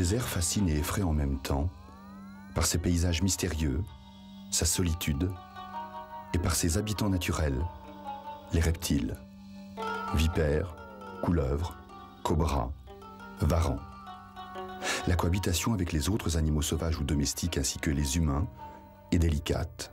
désert fascine et effraie en même temps par ses paysages mystérieux, sa solitude et par ses habitants naturels, les reptiles, vipères, couleuvres, cobras, varans. La cohabitation avec les autres animaux sauvages ou domestiques ainsi que les humains est délicate.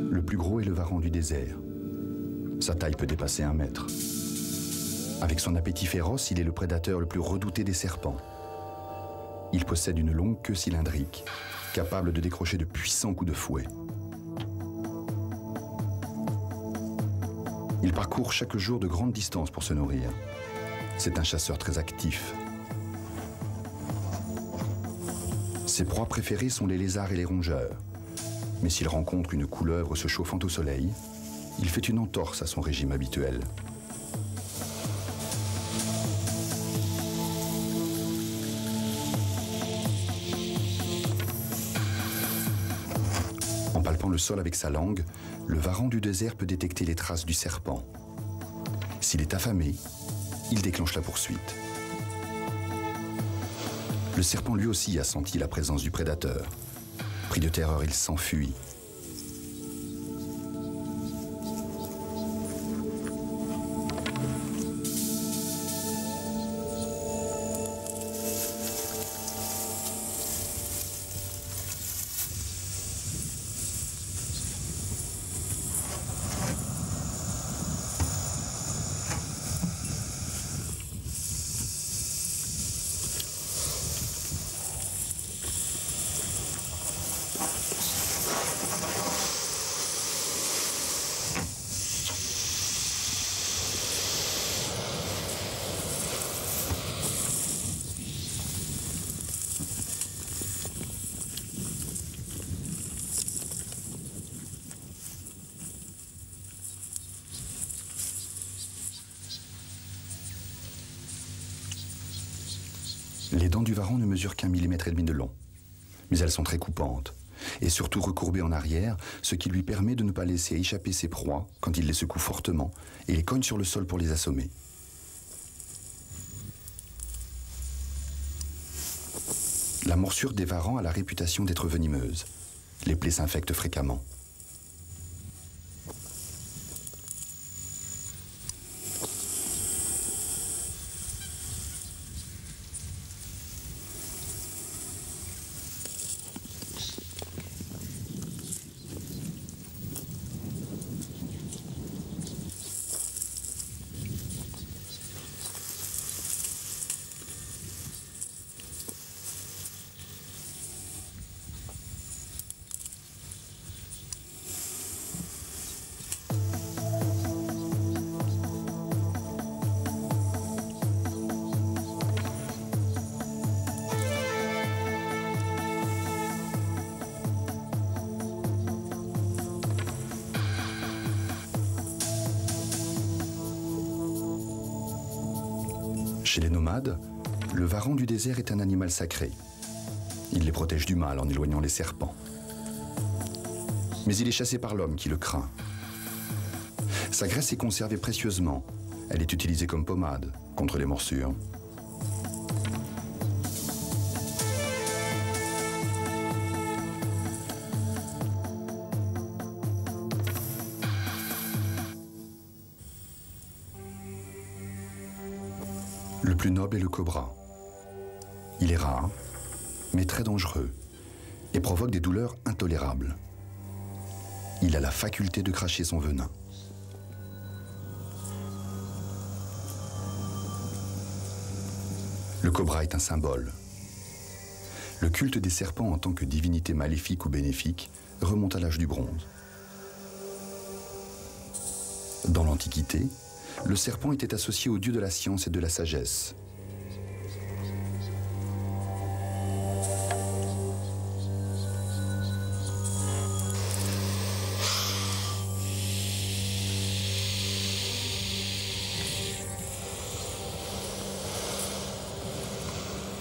Le plus gros est le varan du désert. Sa taille peut dépasser 1 mètre. Avec son appétit féroce, il est le prédateur le plus redouté des serpents. Il possède une longue queue cylindrique, capable de décrocher de puissants coups de fouet. Il parcourt chaque jour de grandes distances pour se nourrir. C'est un chasseur très actif. Ses proies préférées sont les lézards et les rongeurs. Mais s'il rencontre une couleuvre se chauffant au soleil, il fait une entorse à son régime habituel. En palpant le sol avec sa langue, le varan du désert peut détecter les traces du serpent. S'il est affamé, il déclenche la poursuite. Le serpent lui aussi a senti la présence du prédateur. Pris de terreur, il s'enfuit. Les dents du varan ne mesurent qu'1,5 millimètre de long, mais elles sont très coupantes et surtout recourbées en arrière, ce qui lui permet de ne pas laisser échapper ses proies quand il les secoue fortement et les cogne sur le sol pour les assommer. La morsure des varans a la réputation d'être venimeuse. Les plaies s'infectent fréquemment. Chez les nomades, le varan du désert est un animal sacré. Il les protège du mal en éloignant les serpents. Mais il est chassé par l'homme qui le craint. Sa graisse est conservée précieusement. Elle est utilisée comme pommade contre les morsures. Le plus noble est le cobra. Il est rare, mais très dangereux, et provoque des douleurs intolérables. Il a la faculté de cracher son venin. Le cobra est un symbole. Le culte des serpents en tant que divinité maléfique ou bénéfique remonte à l'âge du bronze. Dans l'Antiquité, le serpent était associé aux dieux de la science et de la sagesse.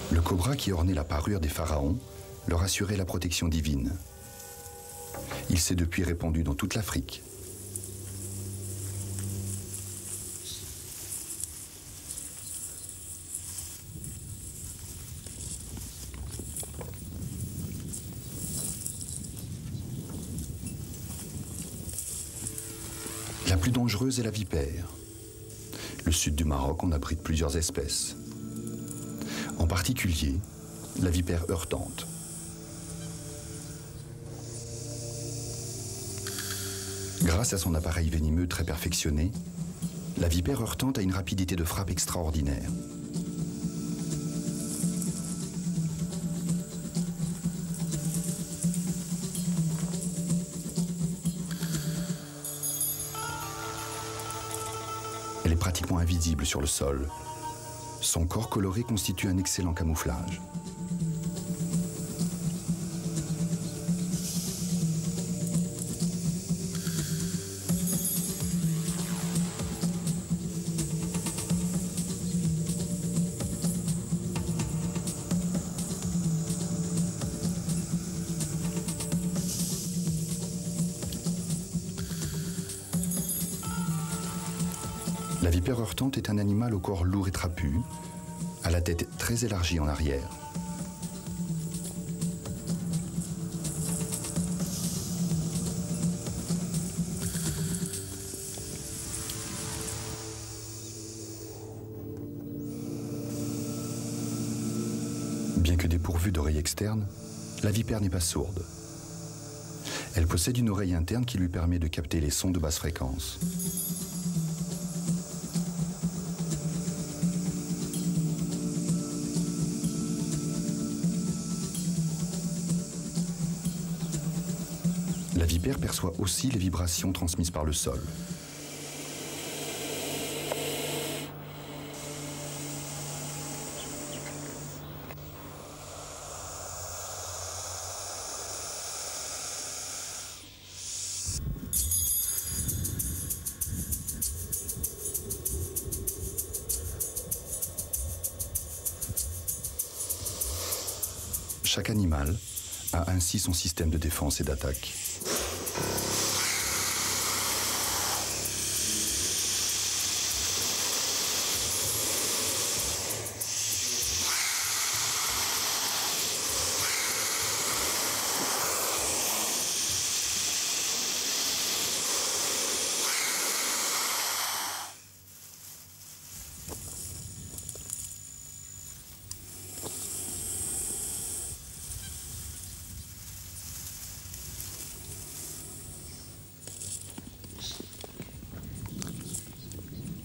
Le cobra qui ornait la parure des pharaons leur assurait la protection divine. Il s'est depuis répandu dans toute l'Afrique. La plus dangereuse est la vipère. Le sud du Maroc en abrite plusieurs espèces. En particulier, la vipère heurtante. Grâce à son appareil venimeux très perfectionné, la vipère heurtante a une rapidité de frappe extraordinaire. Elle est pratiquement invisible sur le sol. Son corps coloré constitue un excellent camouflage. La vipère heurtante est un animal au corps lourd et trapu, à la tête très élargie en arrière. Bien que dépourvue d'oreille externe, la vipère n'est pas sourde. Elle possède une oreille interne qui lui permet de capter les sons de basse fréquence. La vipère perçoit aussi les vibrations transmises par le sol. Chaque animal a ainsi son système de défense et d'attaque.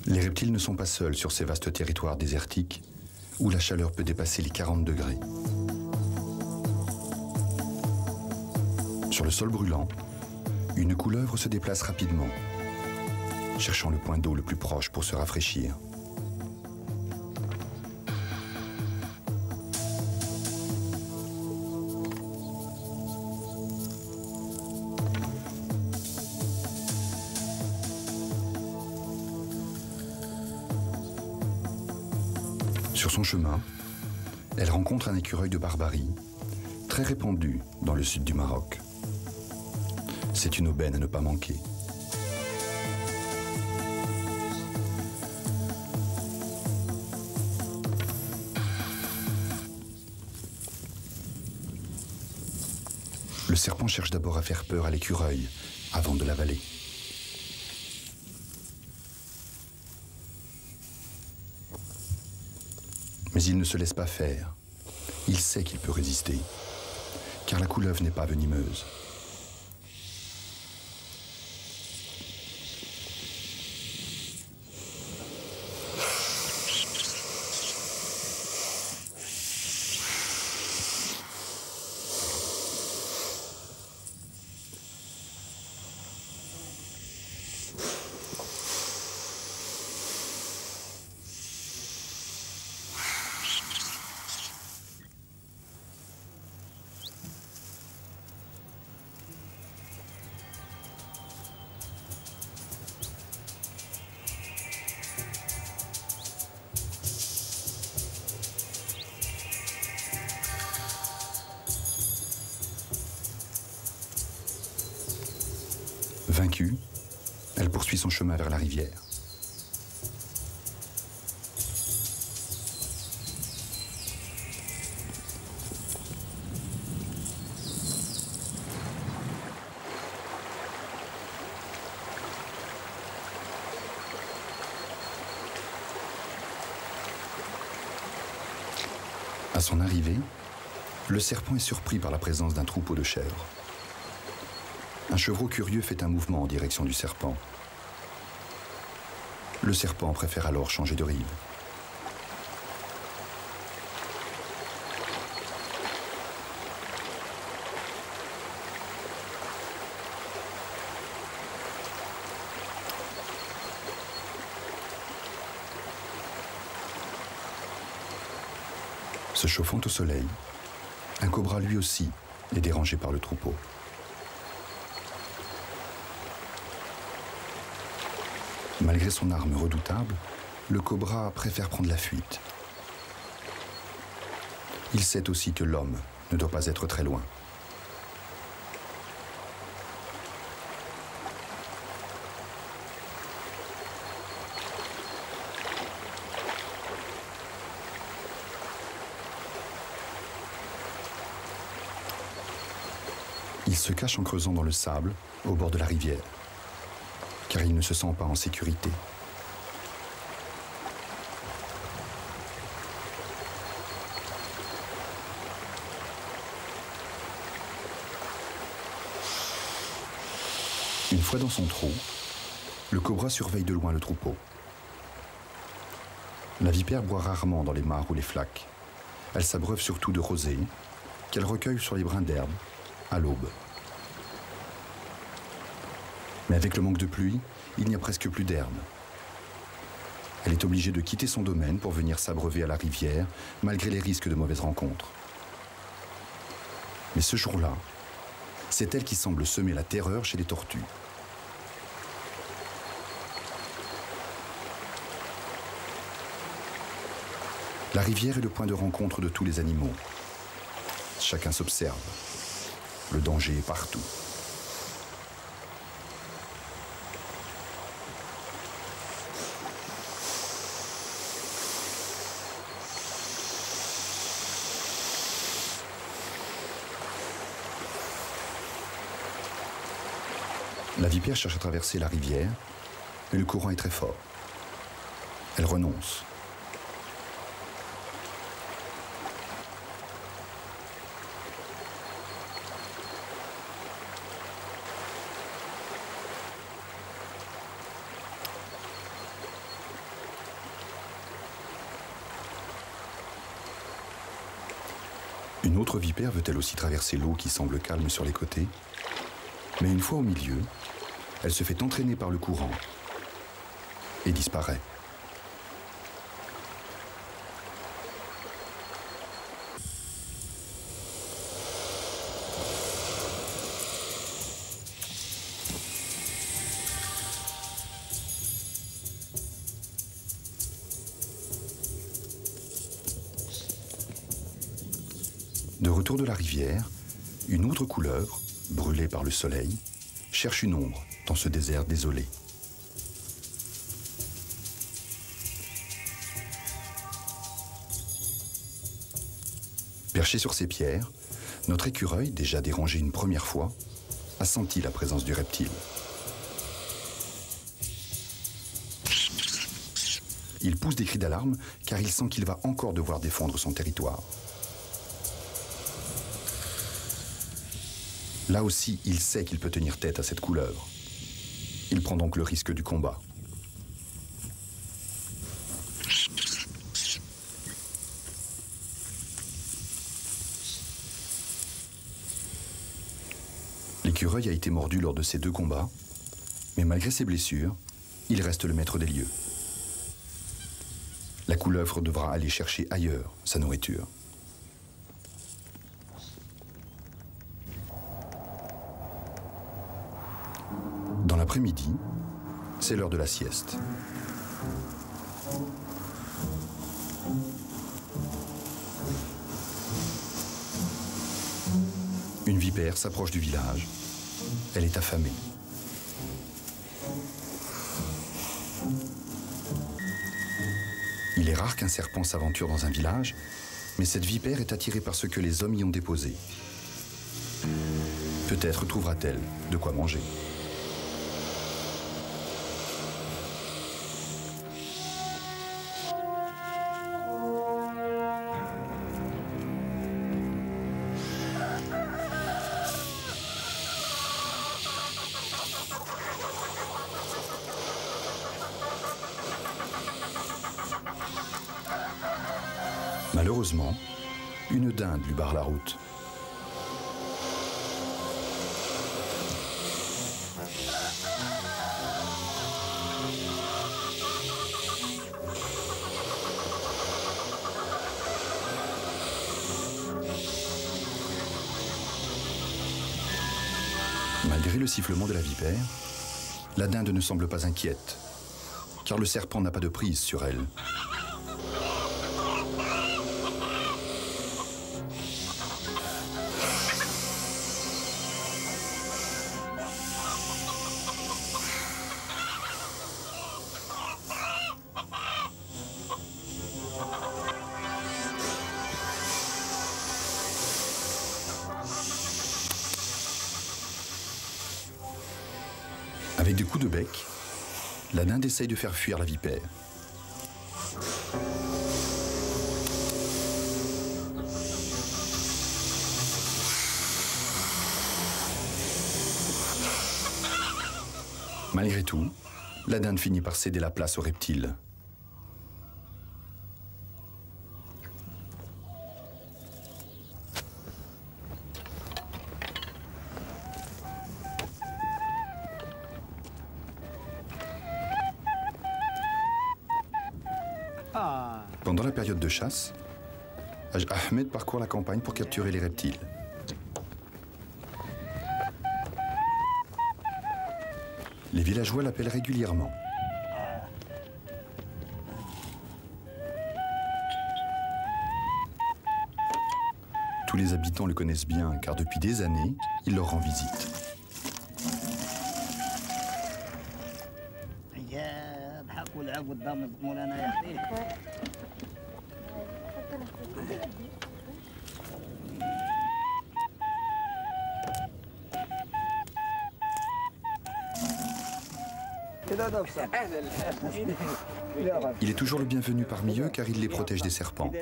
Les reptiles ne sont pas seuls sur ces vastes territoires désertiques où la chaleur peut dépasser les 40 degrés. Sur le sol brûlant, une couleuvre se déplace rapidement, cherchant le point d'eau le plus proche pour se rafraîchir. Sur son chemin, elle rencontre un écureuil de Barbarie, très répandu dans le sud du Maroc. C'est une aubaine à ne pas manquer. Le serpent cherche d'abord à faire peur à l'écureuil avant de l'avaler. Mais il ne se laisse pas faire. Il sait qu'il peut résister, car la couleuvre n'est pas venimeuse. Vaincue, elle poursuit son chemin vers la rivière. À son arrivée, le serpent est surpris par la présence d'un troupeau de chèvres. Un chevreau curieux fait un mouvement en direction du serpent. Le serpent préfère alors changer de rive. Se chauffant au soleil, un cobra lui aussi est dérangé par le troupeau. Malgré son arme redoutable, le cobra préfère prendre la fuite. Il sait aussi que l'homme ne doit pas être très loin. Il se cache en creusant dans le sable, au bord de la rivière, car il ne se sent pas en sécurité. Une fois dans son trou, le cobra surveille de loin le troupeau. La vipère boit rarement dans les mares ou les flaques. Elle s'abreuve surtout de rosée, qu'elle recueille sur les brins d'herbe, à l'aube. Mais avec le manque de pluie, il n'y a presque plus d'herbe. Elle est obligée de quitter son domaine pour venir s'abreuver à la rivière, malgré les risques de mauvaises rencontres. Mais ce jour-là, c'est elle qui semble semer la terreur chez les tortues. La rivière est le point de rencontre de tous les animaux. Chacun s'observe. Le danger est partout. La vipère cherche à traverser la rivière, mais le courant est très fort. Elle renonce. Une autre vipère veut elle aussi traverser l'eau qui semble calme sur les côtés, mais une fois au milieu, elle se fait entraîner par le courant et disparaît. De retour de la rivière, une autre couleuvre, brûlée par le soleil, cherche une ombre dans ce désert désolé. Perché sur ces pierres, notre écureuil, déjà dérangé une première fois, a senti la présence du reptile. Il pousse des cris d'alarme car il sent qu'il va encore devoir défendre son territoire. Là aussi, il sait qu'il peut tenir tête à cette couleuvre. Il prend donc le risque du combat. L'écureuil a été mordu lors de ces deux combats, mais malgré ses blessures, il reste le maître des lieux. La couleuvre devra aller chercher ailleurs sa nourriture. Dans l'après-midi, c'est l'heure de la sieste. Une vipère s'approche du village. Elle est affamée. est rare qu'un serpent s'aventure dans un village, mais cette vipère est attirée par ce que les hommes y ont déposé. Peut-être trouvera-t-elle de quoi manger. Malheureusement, une dinde lui barre la route. Malgré le sifflement de la vipère, la dinde ne semble pas inquiète, car le serpent n'a pas de prise sur elle. Avec des coups de bec, la dinde essaye de faire fuir la vipère. Malgré tout, la dinde finit par céder la place aux reptiles. Pendant la période de chasse, Haj Ahmed parcourt la campagne pour capturer les reptiles. Les villageois l'appellent régulièrement. Tous les habitants le connaissent bien car depuis des années, il leur rend visite. Il est toujours le bienvenu parmi eux car il les protège des serpents.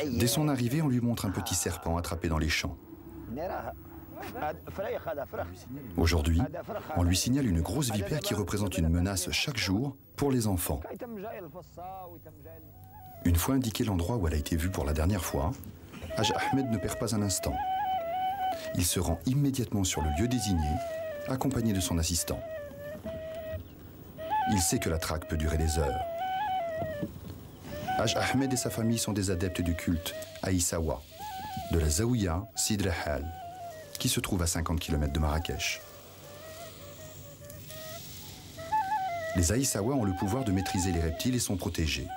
Dès son arrivée, on lui montre un petit serpent attrapé dans les champs. Aujourd'hui, on lui signale une grosse vipère qui représente une menace chaque jour pour les enfants. Une fois indiqué l'endroit où elle a été vue pour la dernière fois, Haj Ahmed ne perd pas un instant. Il se rend immédiatement sur le lieu désigné, accompagné de son assistant. Il sait que la traque peut durer des heures. Haj Ahmed et sa famille sont des adeptes du culte à Issawa, de la Zaouïa Sidr Hal, qui se trouve à 50 km de Marrakech. Les Aïssawa ont le pouvoir de maîtriser les reptiles et sont protégés.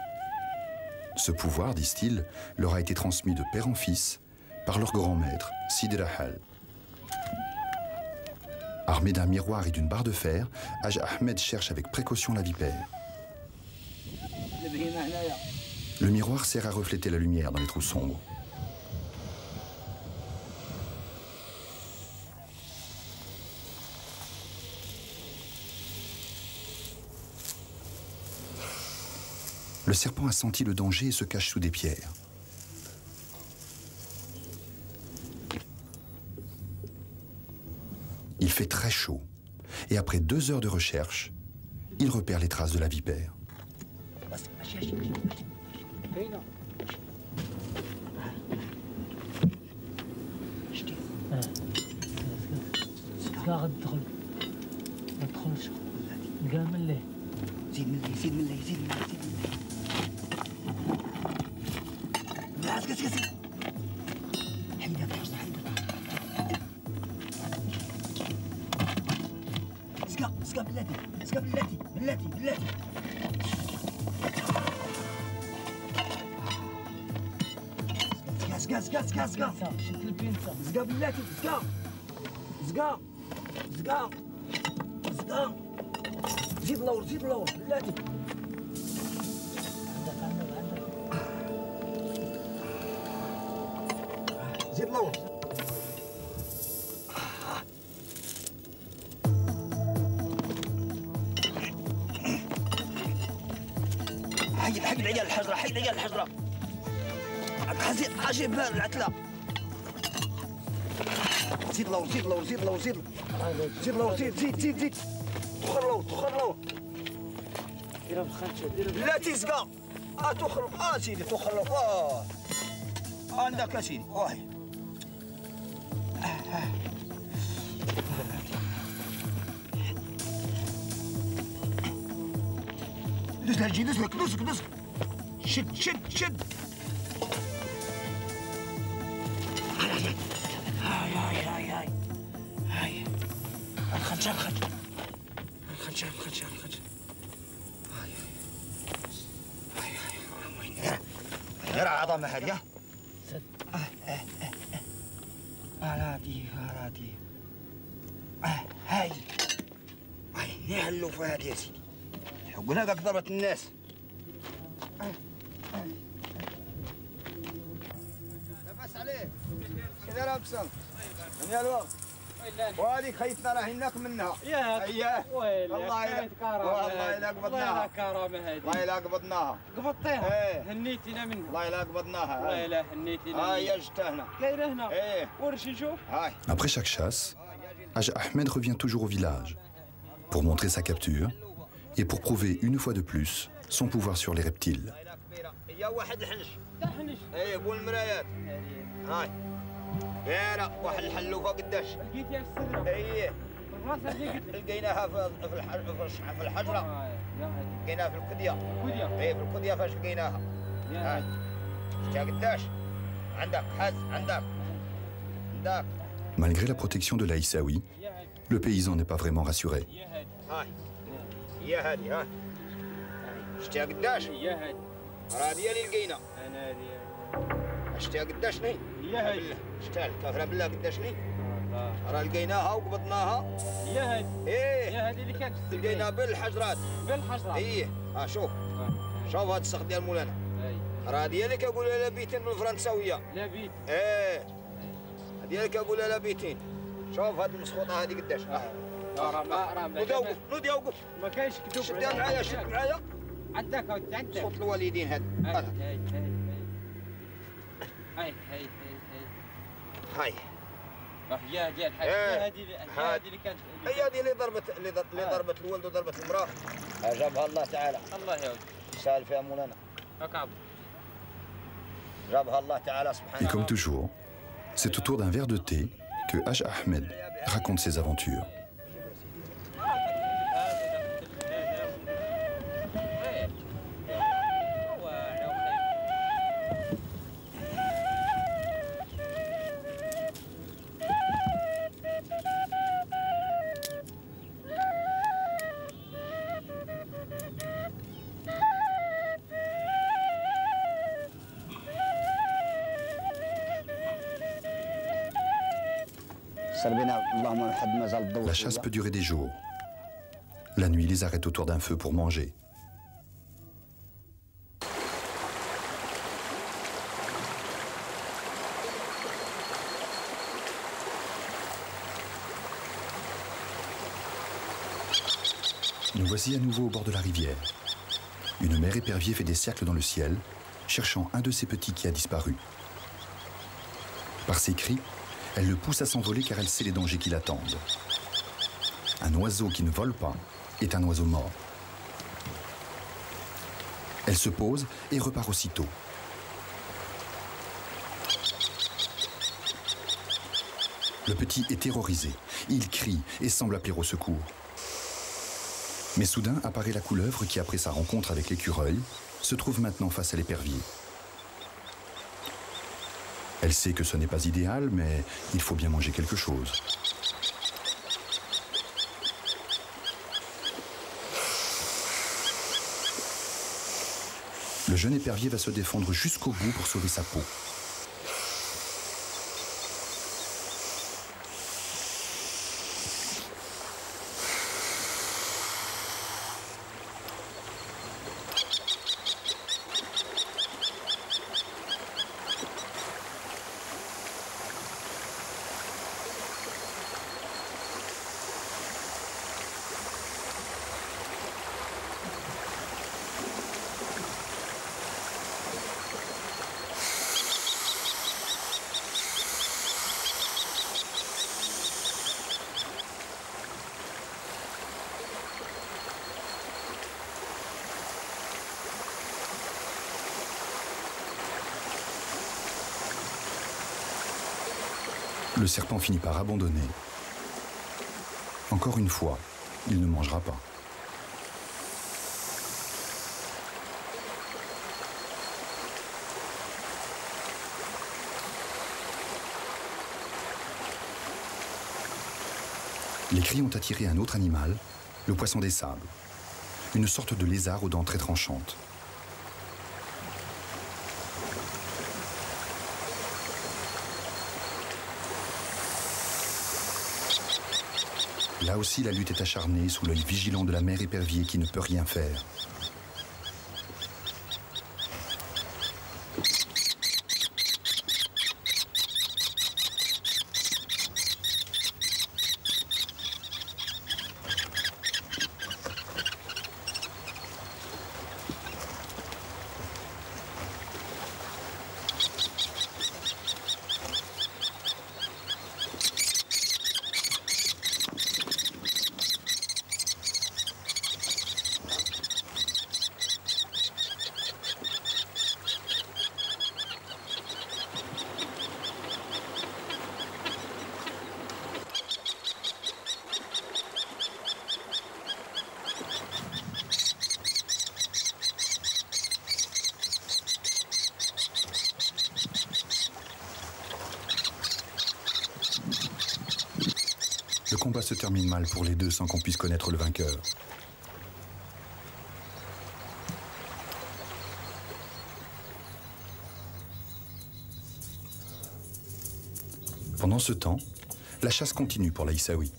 Ce pouvoir, disent-ils, leur a été transmis de père en fils par leur grand maître, Sidr Hal. Armé d'un miroir et d'une barre de fer, Haj Ahmed cherche avec précaution la vipère. Le miroir sert à refléter la lumière dans les trous sombres. Le serpent a senti le danger et se cache sous des pierres. Il fait très chaud et après 2 heures de recherche, il repère les traces de la vipère. بلاتي زقا بلاتي بلاتي بلاتي زقا زقا زقا زقا شكل البينسا زقا بلاتي زقا زقا زقا زقا زيد لور زيد لور بلاتي زيد لور حق العيال الحجرة حق العيال الحجرة حاجي بها العتلة زيد لور زيد لور زيد لور زيد زيد لور زيد زيد زيد زيد تخر لور تخر لور ديرها بالخنشة ديرها لا تيزقا تخر سيدي تخر لور عندك سيدي واحد دوز لها الجي دوز لك دوز دوز شد شد شد هاي هاي الخنشة الخنشة الخنشة الخنشة الخنشة هاي غير عظمة هذه هادي هادي هاي نهلو في هذه يا سيدي قلنا لك ضربت الناس لبس عليه كذا لابسه من الوقت وهذيك خيتنا راه هناك منها اياه والله الا قبضناها كرامه هذه والله الا قبضناها قبضتيها هنيتينا منها والله الا قبضناها والله الا هنيتينا هي جتها هنا كاينه هنا ورش نشوف Après chaque chasse, Haj Ahmed revient toujours au village pour montrer sa capture et pour prouver une fois de plus son pouvoir sur les reptiles. هي واحد الحنش قول المرايات هاي كبيرة واحد الحلوفة قداش لقيتيها في الصدرة لقيناها في الحجرة لقيناها في الكدية في الكدية فاش لقيناها شفتها قداش عندك حز عندك Malgré la protection de l'Aïssaoui, le paysan n'est pas vraiment rassuré. هي هذه ها شفتها قداش راه ديالي لقينا شفتها قداش ني هي هذه شفتها كافره بالله قداش ني راه لقيناها وقبضناها هي هذه هي هذه اللي كانت لقيناها بالحجرات شوف شوف هذا السخ ديال مولانا راه ديالي كنقول لها بيتين بالفرنساويه لا بيت ديالي كنقول لها بيتين شوف هذه المسخوطه هذه قداش راه نودي اوقف ما كاينش كذوب شدها معايا شد معايا عندك عندك صوت الوالدين هذا هاي هي ديال الحاجه هذه اللي كانت هي هذه اللي ضربت الولد وضربت المراه جابها الله تعالى الله يعود سال فيها مولانا جابها الله تعالى سبحانه. Et comme toujours, c'est autour d'un verre de thé que Haj Ahmed raconte ses aventures. La chasse peut durer des jours. La nuit, ils les arrêtent autour d'un feu pour manger. Nous voici à nouveau au bord de la rivière. Une mère épervier fait des cercles dans le ciel, cherchant un de ses petits qui a disparu. Par ses cris, elle le pousse à s'envoler car elle sait les dangers qui l'attendent. Un oiseau qui ne vole pas est un oiseau mort. Elle se pose et repart aussitôt. Le petit est terrorisé. Il crie et semble appeler au secours. Mais soudain apparaît la couleuvre qui, après sa rencontre avec l'écureuil, se trouve maintenant face à l'épervier. Elle sait que ce n'est pas idéal, mais il faut bien manger quelque chose. Le jeune épervier va se défendre jusqu'au bout pour sauver sa peau. Le serpent finit par abandonner. Encore une fois, il ne mangera pas. Les cris ont attiré un autre animal, le poisson des sables, une sorte de lézard aux dents très tranchantes. Là aussi, la lutte est acharnée sous l'œil vigilant de la mère épervier qui ne peut rien faire. Le combat se termine mal pour les deux sans qu'on puisse connaître le vainqueur. Pendant ce temps, la chasse continue pour l'Aïssaoui.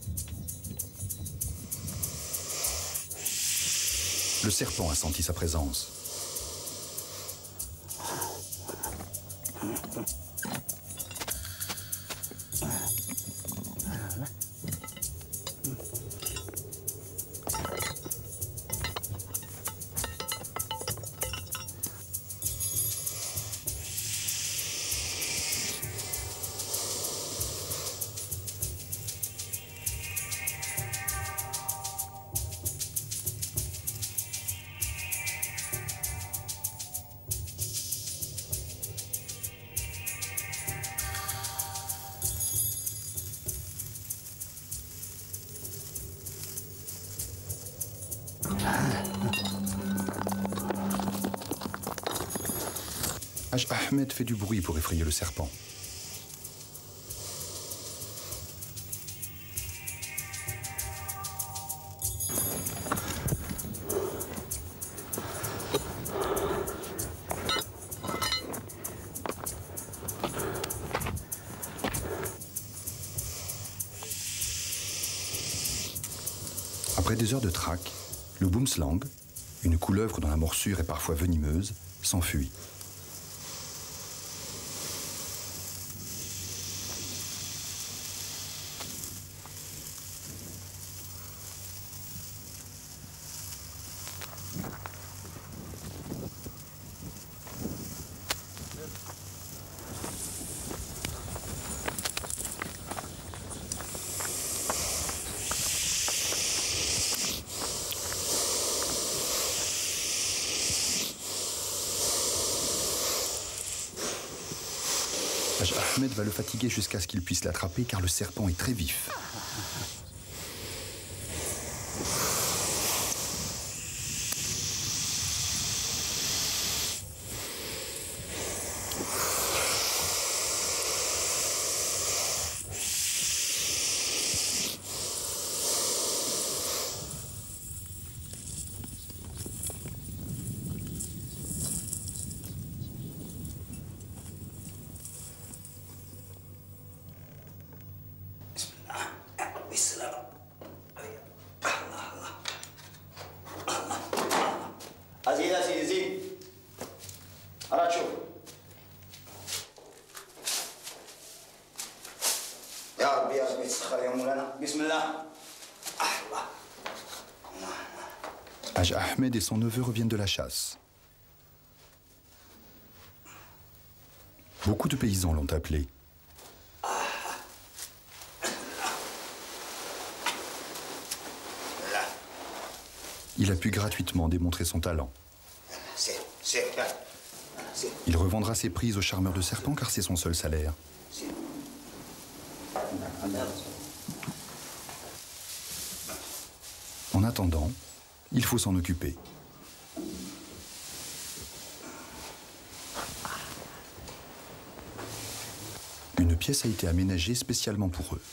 Le serpent a senti sa présence. Haj Ahmed fait du bruit pour effrayer le serpent. Après des heures de traque, le boomslang, une couleuvre dont la morsure est parfois venimeuse, s'enfuit. Haj Ahmed va le fatiguer jusqu'à ce qu'il puisse l'attraper car le serpent est très vif. زيد سيدي زيد. راه تشوف. يا ربي يا ربي تسخر يا مولانا. بسم الله. الله. Haj Ahmed et son neveu reviennent de la chasse. Beaucoup de paysans l'ont appelé. Il a pu gratuitement démontrer son talent. Il revendra ses prises aux charmeurs de serpents car c'est son seul salaire. En attendant, il faut s'en occuper. Une pièce a été aménagée spécialement pour eux.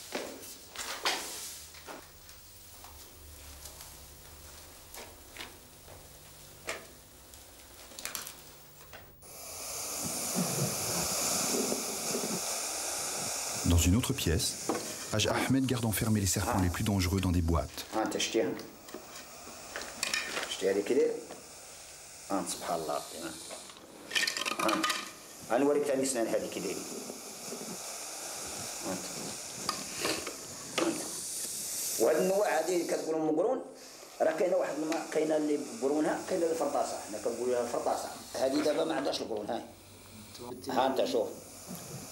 Dans une autre pièce, Haj Ahmed garde enfermés les serpents les plus dangereux dans des boîtes. سبحان الله. غنوريك ثاني سنان هذه كي دايرين. وهاد النوع هذه كتقولوا مقرون راه كاينه واحد كاينه اللي بقرونها كاينه اللي فرطاسه. حنا كنقولوا لها الفرطاسه. هذه دابا ما عندهاش القرون. ها انت شوف.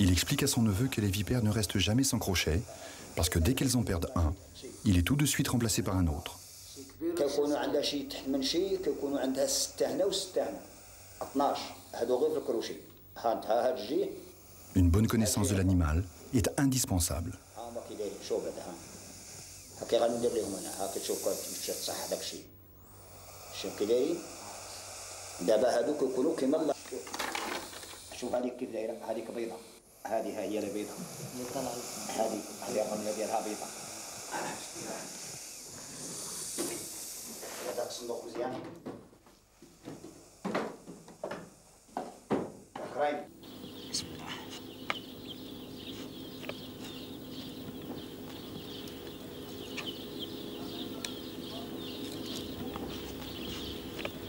Il explique à son neveu que les vipères ne restent jamais sans crochet, parce que dès qu'elles en perdent un, il est tout de suite remplacé par un autre. كيكونوا عندها شي تحت من شي كيكونوا عندها 6 هنا و6 هنا 12 هادو غير في الكروشي. ها انت هاد الجي. Une bonne connaissance de l'animal est indispensable. ها هما كي دايرين شوف هذا ها هاكي غندير لهم انا ها كتشوف كتمشي تصح داك الشيء. شوف كي دايرين دابا هادو كيكونوا كيما الله. شوف هذيك كيف دايره هذيك بيضه. هذه ها هي البيضه. هذه الرمله ديالها بيضه. هذا الصندوق مزيان. كرايم. بسم الله.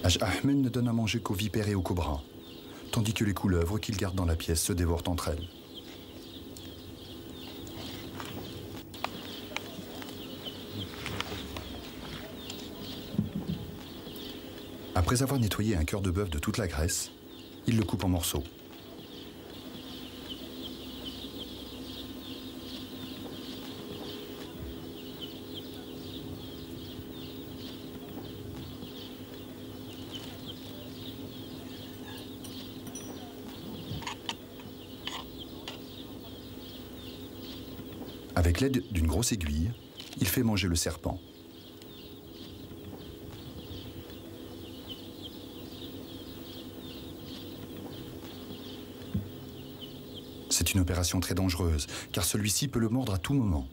Haj Ahmed ne donne à manger qu'aux vipères et aux cobras, tandis que les couleuvres qu'il garde dans la pièce se dévorent entre elles. Après avoir nettoyé un cœur de bœuf de toute la graisse, il le coupe en morceaux. Avec l'aide d'une grosse aiguille, il fait manger le serpent. C'est une opération très dangereuse, car celui-ci peut le mordre à tout moment.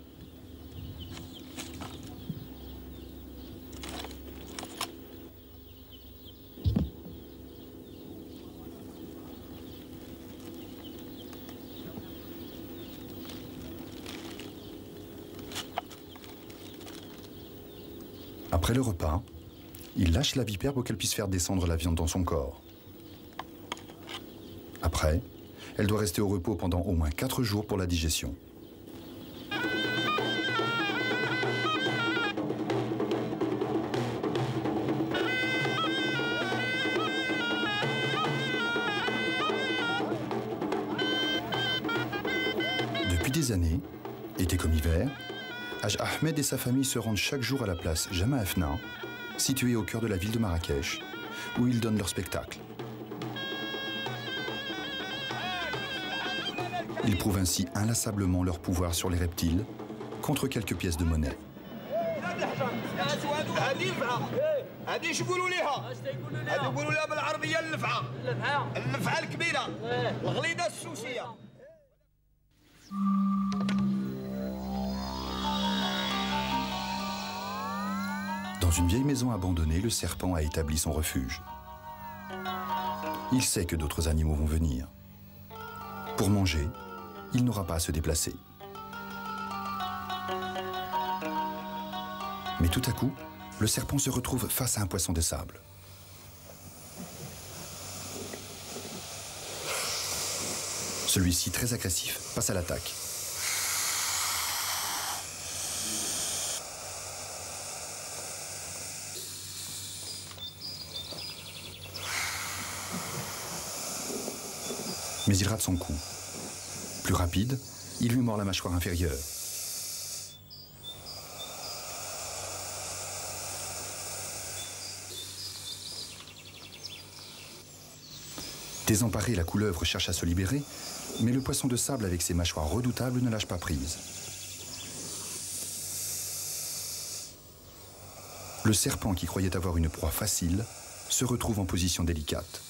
Après le repas, il lâche la vipère pour qu'elle puisse faire descendre la viande dans son corps. Après, elle doit rester au repos pendant au moins 4 jours pour la digestion. Depuis des années, été comme hiver, Haj Ahmed et sa famille se rendent chaque jour à la place Jama Afna, située au cœur de la ville de Marrakech, où ils donnent leur spectacle. Ils prouvent ainsi inlassablement leur pouvoir sur les reptiles contre quelques pièces de monnaie. Dans une vieille maison abandonnée, le serpent a établi son refuge. Il sait que d'autres animaux vont venir. Pour manger, il n'aura pas à se déplacer. Mais tout à coup, le serpent se retrouve face à un poisson de sable. Celui-ci, très agressif, passe à l'attaque. Mais il rate son coup. Plus rapide, il lui mord la mâchoire inférieure. Désemparée, la couleuvre cherche à se libérer, mais le poisson de sable avec ses mâchoires redoutables ne lâche pas prise. Le serpent qui croyait avoir une proie facile se retrouve en position délicate.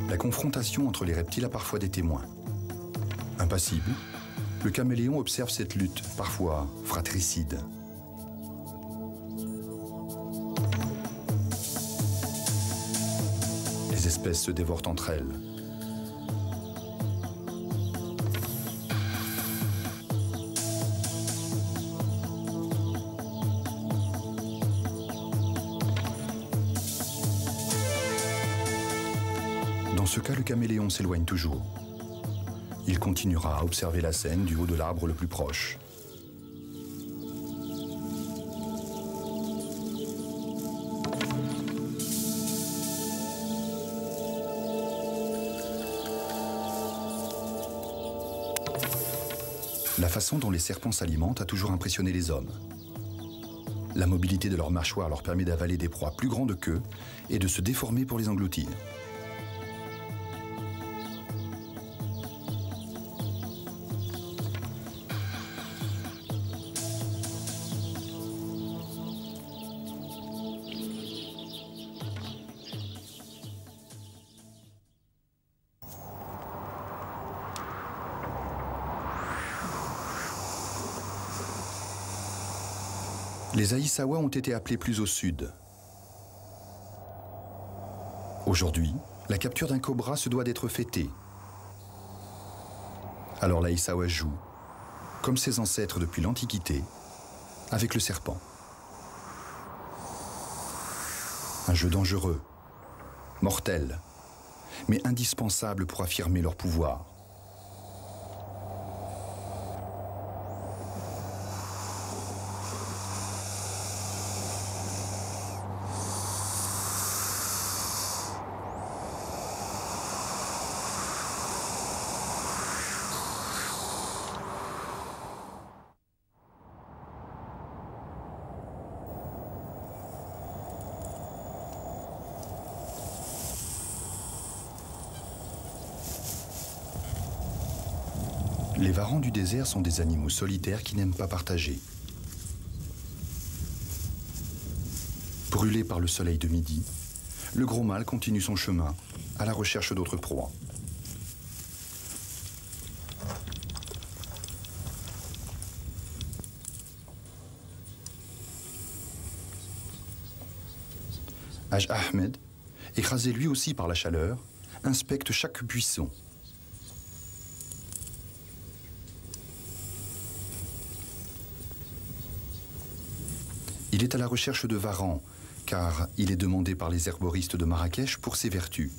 La confrontation entre les reptiles a parfois des témoins. Impassible, le caméléon observe cette lutte, parfois fratricide. Les espèces se dévorent entre elles. Dans ce cas, le caméléon s'éloigne toujours. Il continuera à observer la scène du haut de l'arbre le plus proche. La façon dont les serpents s'alimentent a toujours impressionné les hommes. La mobilité de leurs mâchoires leur permet d'avaler des proies plus grandes qu'eux et de se déformer pour les engloutir. Les Aïssawa ont été appelés plus au sud. Aujourd'hui, la capture d'un cobra se doit d'être fêtée. Alors l'Aïssawa joue, comme ses ancêtres depuis l'Antiquité, avec le serpent. Un jeu dangereux, mortel, mais indispensable pour affirmer leur pouvoir. Les varans du désert sont des animaux solitaires qui n'aiment pas partager. Brûlé par le soleil de midi, le gros mâle continue son chemin à la recherche d'autres proies. Haj Ahmed, écrasé lui aussi par la chaleur, inspecte chaque buisson. Il est à la recherche de varans, car il est demandé par les herboristes de Marrakech pour ses vertus.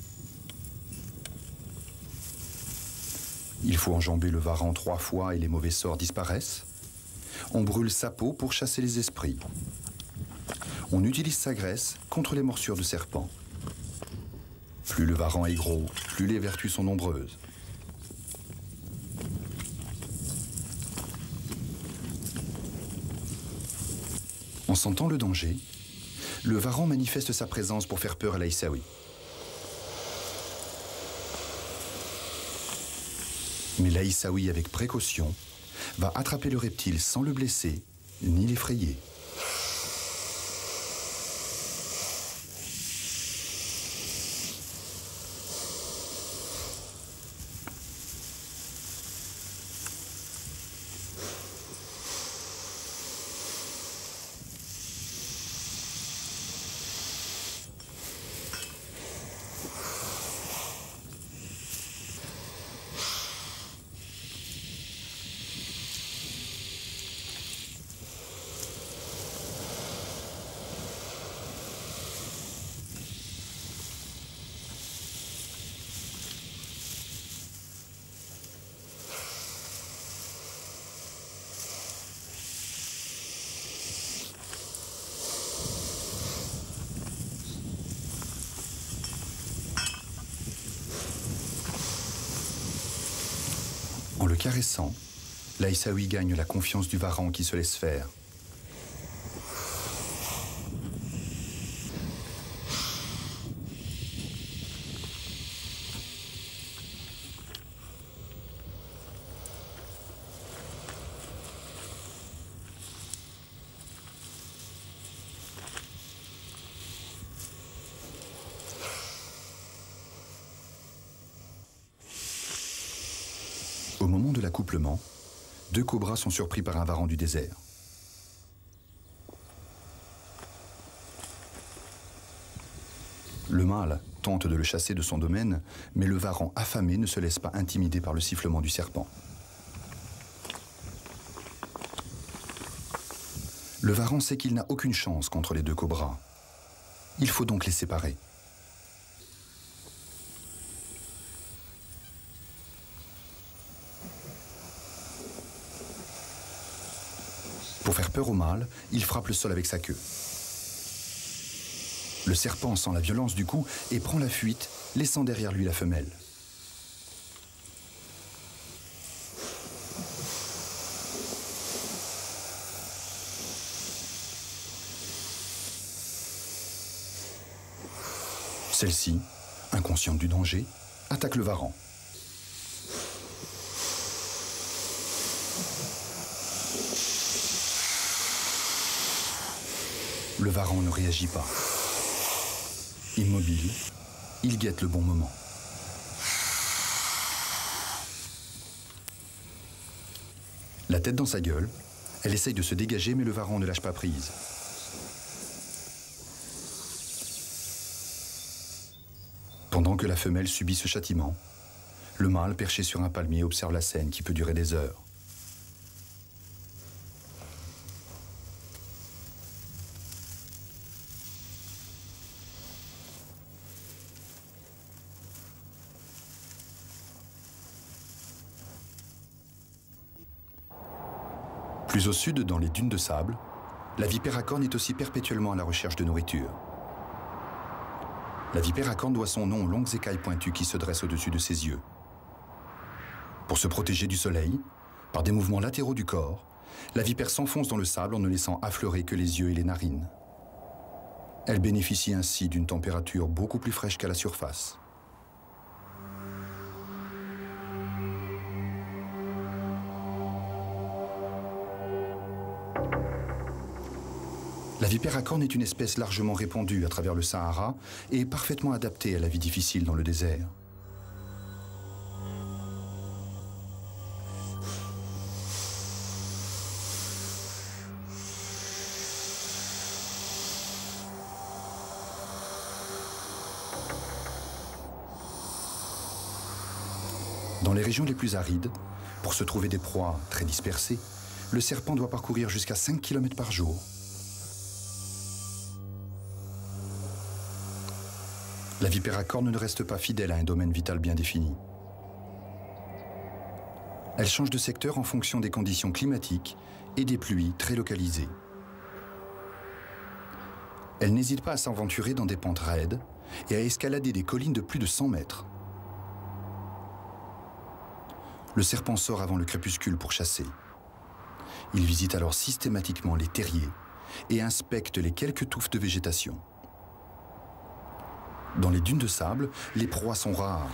Il faut enjamber le varan 3 fois et les mauvais sorts disparaissent. On brûle sa peau pour chasser les esprits. On utilise sa graisse contre les morsures de serpents. Plus le varan est gros, plus les vertus sont nombreuses. En sentant le danger, le varan manifeste sa présence pour faire peur à l'Aïssaoui. Mais l'Aïssaoui, avec précaution, va attraper le reptile sans le blesser ni l'effrayer. En le caressant, l'Aïssaoui gagne la confiance du Varan qui se laisse faire. Au moment de l'accouplement, deux cobras sont surpris par un varan du désert. Le mâle tente de le chasser de son domaine, mais le varan affamé ne se laisse pas intimider par le sifflement du serpent. Le varan sait qu'il n'a aucune chance contre les deux cobras. Il faut donc les séparer. Pour faire peur au mâle, il frappe le sol avec sa queue. Le serpent sent la violence du coup et prend la fuite, laissant derrière lui la femelle. Celle-ci, inconsciente du danger, attaque le varan. Le varan ne réagit pas. Immobile, il guette le bon moment. La tête dans sa gueule, elle essaye de se dégager, mais le varan ne lâche pas prise. Pendant que la femelle subit ce châtiment, le mâle, perché sur un palmier, observe la scène qui peut durer des heures. Plus au sud, dans les dunes de sable, la vipère à cornes est aussi perpétuellement à la recherche de nourriture. La vipère à cornes doit son nom aux longues écailles pointues qui se dressent au-dessus de ses yeux. Pour se protéger du soleil, par des mouvements latéraux du corps, la vipère s'enfonce dans le sable en ne laissant affleurer que les yeux et les narines. Elle bénéficie ainsi d'une température beaucoup plus fraîche qu'à la surface. La vipère à cornes est une espèce largement répandue à travers le Sahara et parfaitement adaptée à la vie difficile dans le désert. Dans les régions les plus arides, pour se trouver des proies très dispersées, le serpent doit parcourir jusqu'à 5 km par jour. La vipère à cornes ne reste pas fidèle à un domaine vital bien défini. Elle change de secteur en fonction des conditions climatiques et des pluies très localisées. Elle n'hésite pas à s'aventurer dans des pentes raides et à escalader des collines de plus de 100 mètres. Le serpent sort avant le crépuscule pour chasser. Il visite alors systématiquement les terriers et inspecte les quelques touffes de végétation. Dans les dunes de sable, les proies sont rares.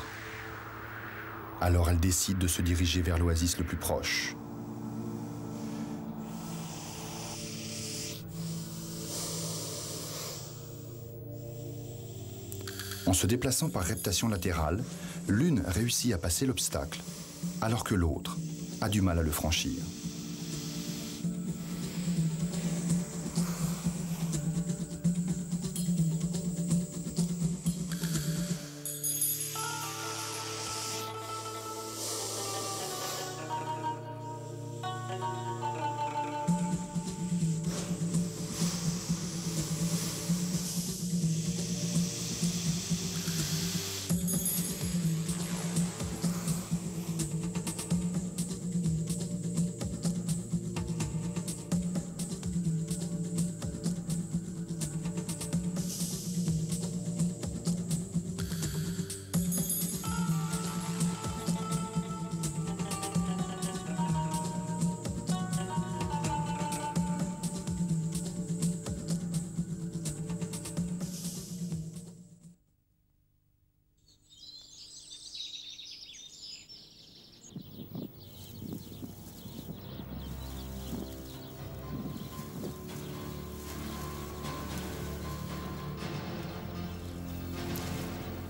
Alors elle décide de se diriger vers l'oasis le plus proche. En se déplaçant par reptation latérale, l'une réussit à passer l'obstacle, alors que l'autre a du mal à le franchir.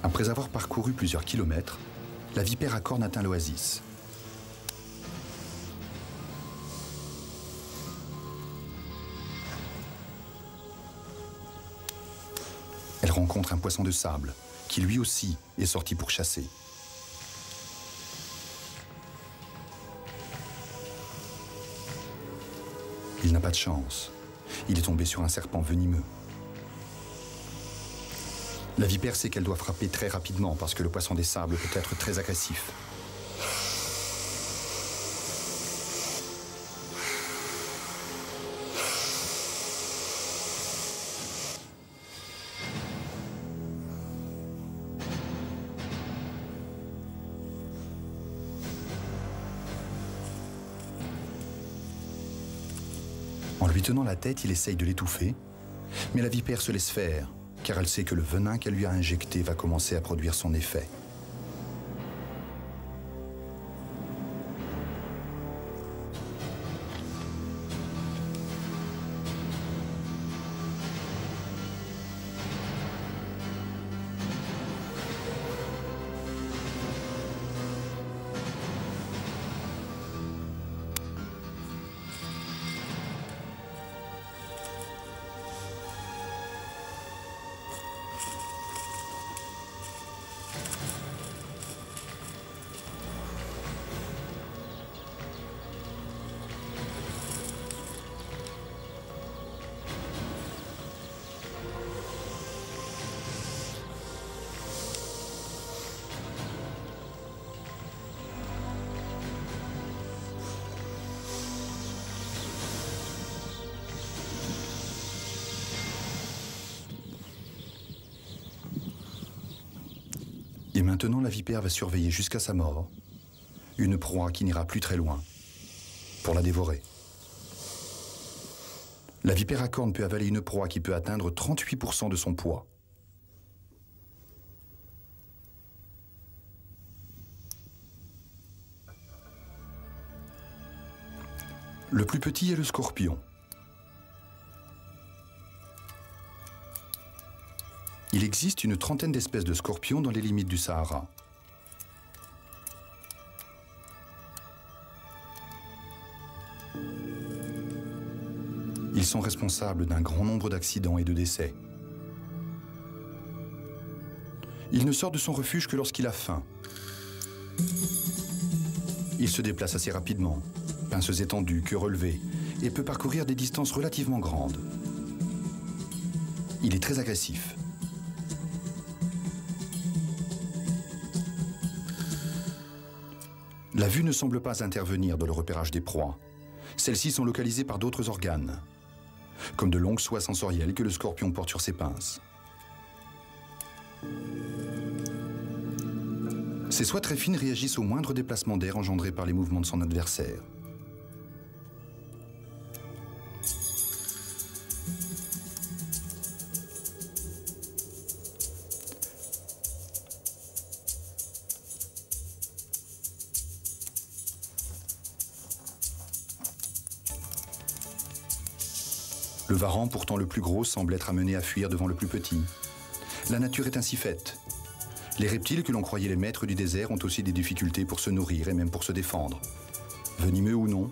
Après avoir parcouru plusieurs kilomètres, la vipère à cornes atteint l'oasis. Elle rencontre un poisson de sable qui lui aussi est sorti pour chasser. Il n'a pas de chance. Il est tombé sur un serpent venimeux. La vipère sait qu'elle doit frapper très rapidement parce que le poisson des sables peut être très agressif. En lui tenant la tête, il essaye de l'étouffer, mais la vipère se laisse faire, car elle sait que le venin qu'elle lui a injecté va commencer à produire son effet. Et maintenant, la vipère va surveiller jusqu'à sa mort une proie qui n'ira plus très loin pour la dévorer. La vipère à cornes peut avaler une proie qui peut atteindre 38% de son poids. Le plus petit est le scorpion. Il existe une trentaine d'espèces de scorpions dans les limites du Sahara. Ils sont responsables d'un grand nombre d'accidents et de décès. Il ne sort de son refuge que lorsqu'il a faim. Il se déplace assez rapidement, pinces étendues, queue relevée, et peut parcourir des distances relativement grandes. Il est très agressif. La vue ne semble pas intervenir dans le repérage des proies. Celles-ci sont localisées par d'autres organes, comme de longues soies sensorielles que le scorpion porte sur ses pinces. Ces soies très fines réagissent au moindre déplacement d'air engendré par les mouvements de son adversaire. Le varan, pourtant le plus gros, semble être amené à fuir devant le plus petit. La nature est ainsi faite. Les reptiles que l'on croyait les maîtres du désert ont aussi des difficultés pour se nourrir et même pour se défendre. Venimeux ou non,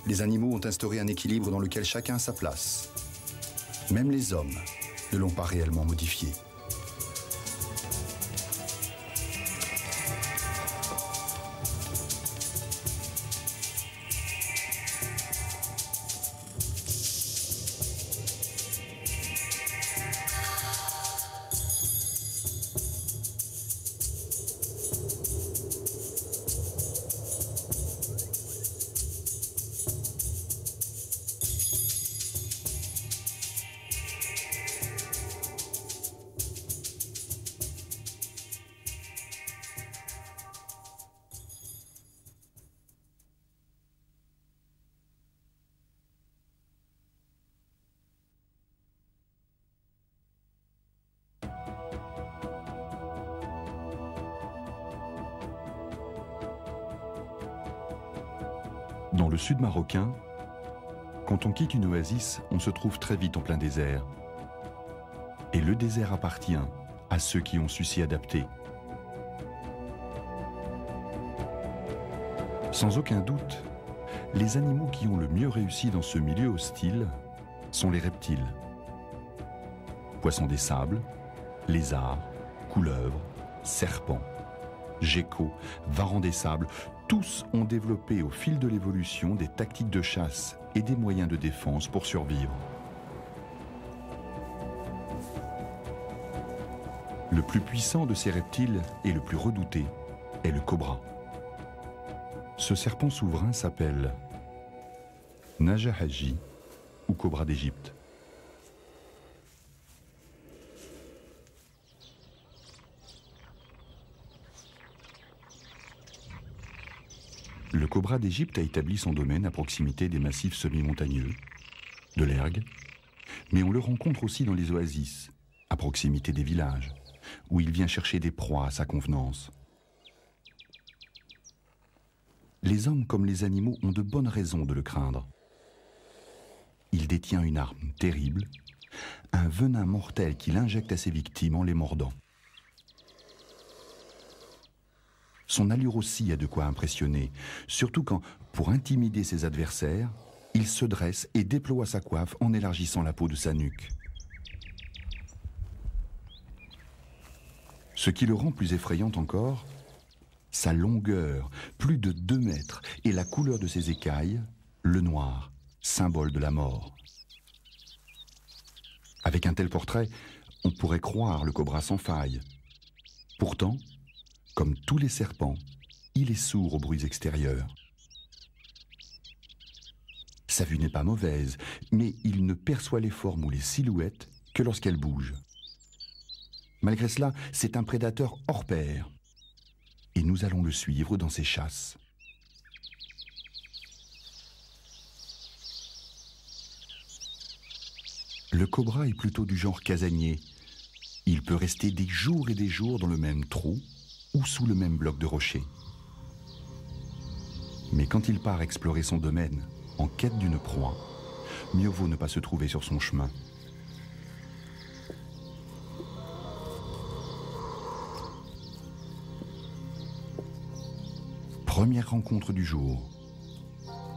les animaux ont instauré un équilibre dans lequel chacun a sa place. Même les hommes ne l'ont pas réellement modifié. Dans le sud marocain, quand on quitte une oasis, on se trouve très vite en plein désert. Et le désert appartient à ceux qui ont su s'y adapter. Sans aucun doute, les animaux qui ont le mieux réussi dans ce milieu hostile sont les reptiles. Poissons des sables, lézards, couleuvres, serpents, geckos, varans des sables, tous ont développé au fil de l'évolution des tactiques de chasse et des moyens de défense pour survivre. Le plus puissant de ces reptiles et le plus redouté est le cobra. Ce serpent souverain s'appelle Najahaji ou cobra d'Égypte. Le cobra d'Égypte a établi son domaine à proximité des massifs semi-montagneux, de l'ergue, mais on le rencontre aussi dans les oasis, à proximité des villages, où il vient chercher des proies à sa convenance. Les hommes comme les animaux ont de bonnes raisons de le craindre. Il détient une arme terrible, un venin mortel qu'il injecte à ses victimes en les mordant. Son allure aussi a de quoi impressionner, surtout quand, pour intimider ses adversaires, il se dresse et déploie sa coiffe en élargissant la peau de sa nuque. Ce qui le rend plus effrayant encore, sa longueur, plus de 2 mètres, et la couleur de ses écailles, le noir, symbole de la mort. Avec un tel portrait, on pourrait croire le cobra sans faille. Pourtant, comme tous les serpents, il est sourd aux bruits extérieurs. Sa vue n'est pas mauvaise, mais il ne perçoit les formes ou les silhouettes que lorsqu'elles bougent. Malgré cela, c'est un prédateur hors pair. Et nous allons le suivre dans ses chasses. Le cobra est plutôt du genre casanier. Il peut rester des jours et des jours dans le même trou ou sous le même bloc de rocher. Mais quand il part explorer son domaine en quête d'une proie, mieux vaut ne pas se trouver sur son chemin. Première rencontre du jour.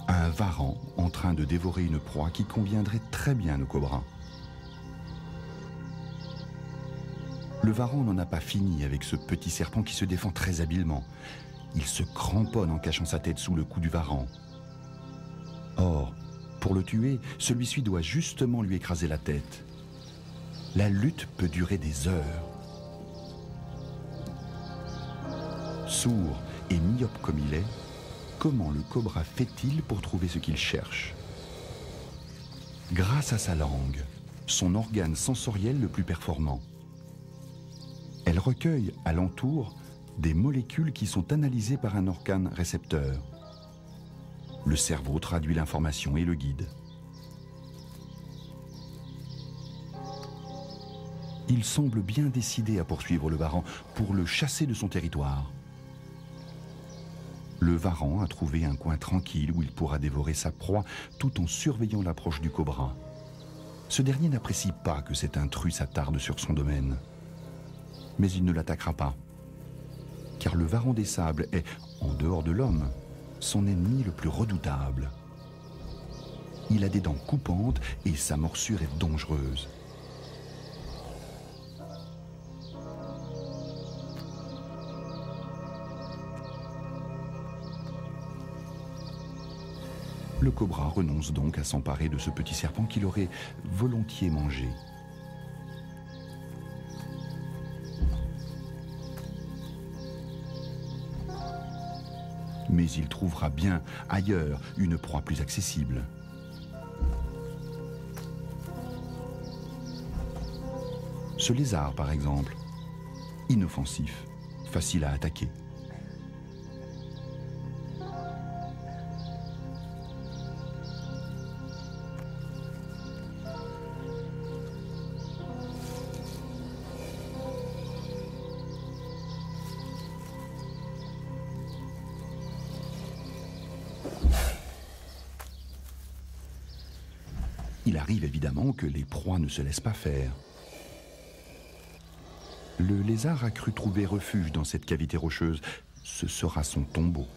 Un varan en train de dévorer une proie qui conviendrait très bien au cobra. Le varan n'en a pas fini avec ce petit serpent qui se défend très habilement. Il se cramponne en cachant sa tête sous le cou du varan. Or, pour le tuer, celui-ci doit justement lui écraser la tête. La lutte peut durer des heures. Sourd et myope comme il est, comment le cobra fait-il pour trouver ce qu'il cherche? Grâce à sa langue, son organe sensoriel le plus performant. Elle recueille alentour des molécules qui sont analysées par un organe récepteur. Le cerveau traduit l'information et le guide. Il semble bien décidé à poursuivre le varan pour le chasser de son territoire. Le varan a trouvé un coin tranquille où il pourra dévorer sa proie tout en surveillant l'approche du cobra. Ce dernier n'apprécie pas que cet intrus s'attarde sur son domaine. Mais il ne l'attaquera pas. car le varan des sables est, en dehors de l'homme, son ennemi le plus redoutable. Il a des dents coupantes et sa morsure est dangereuse. Le cobra renonce donc à s'emparer de ce petit serpent qu'il aurait volontiers mangé. Mais il trouvera bien ailleurs une proie plus accessible. Ce lézard, par exemple, inoffensif, facile à attaquer. Il arrive évidemment que les proies ne se laissent pas faire. Le lézard a cru trouver refuge dans cette cavité rocheuse. Ce sera son tombeau.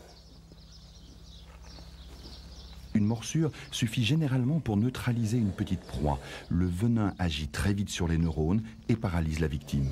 Une morsure suffit généralement pour neutraliser une petite proie. Le venin agit très vite sur les neurones et paralyse la victime.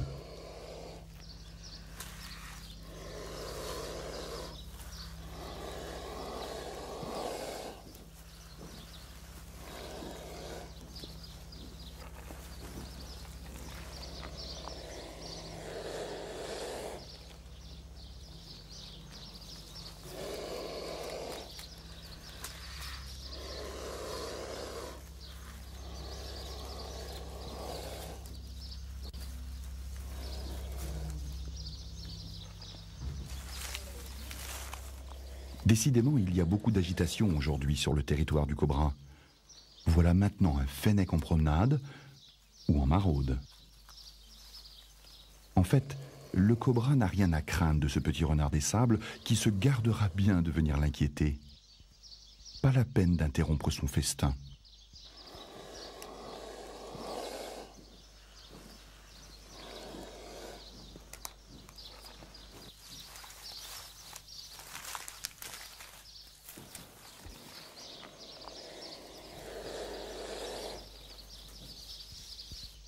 Décidément, il y a beaucoup d'agitation aujourd'hui sur le territoire du cobra. Voilà maintenant un fennec en promenade ou en maraude. En fait, le cobra n'a rien à craindre de ce petit renard des sables qui se gardera bien de venir l'inquiéter. Pas la peine d'interrompre son festin.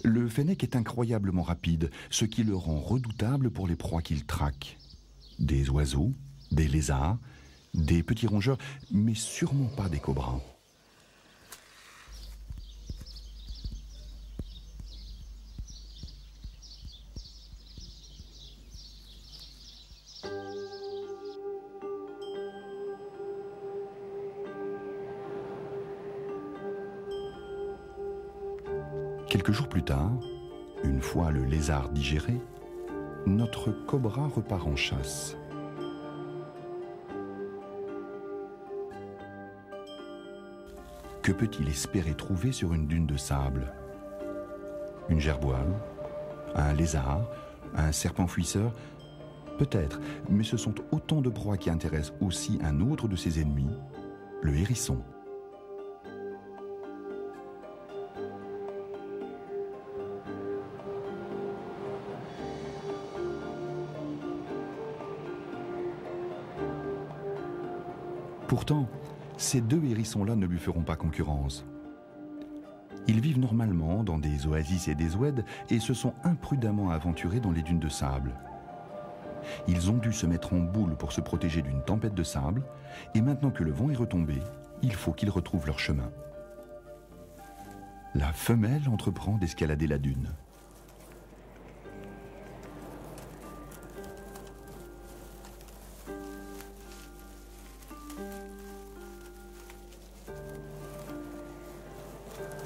Le fennec est incroyablement rapide, ce qui le rend redoutable pour les proies qu'il traque. Des oiseaux, des lézards, des petits rongeurs, mais sûrement pas des cobras. Quelques jours plus tard, une fois le lézard digéré, notre cobra repart en chasse. Que peut-il espérer trouver sur une dune de sable? Une gerboile? Un lézard? Un serpent fouisseur? Peut-être, mais ce sont autant de proies qui intéressent aussi un autre de ses ennemis, le hérisson. Pourtant, ces deux hérissons-là ne lui feront pas concurrence. Ils vivent normalement dans des oasis et des oueds et se sont imprudemment aventurés dans les dunes de sable. Ils ont dû se mettre en boule pour se protéger d'une tempête de sable, et maintenant que le vent est retombé, il faut qu'ils retrouvent leur chemin. La femelle entreprend d'escalader la dune.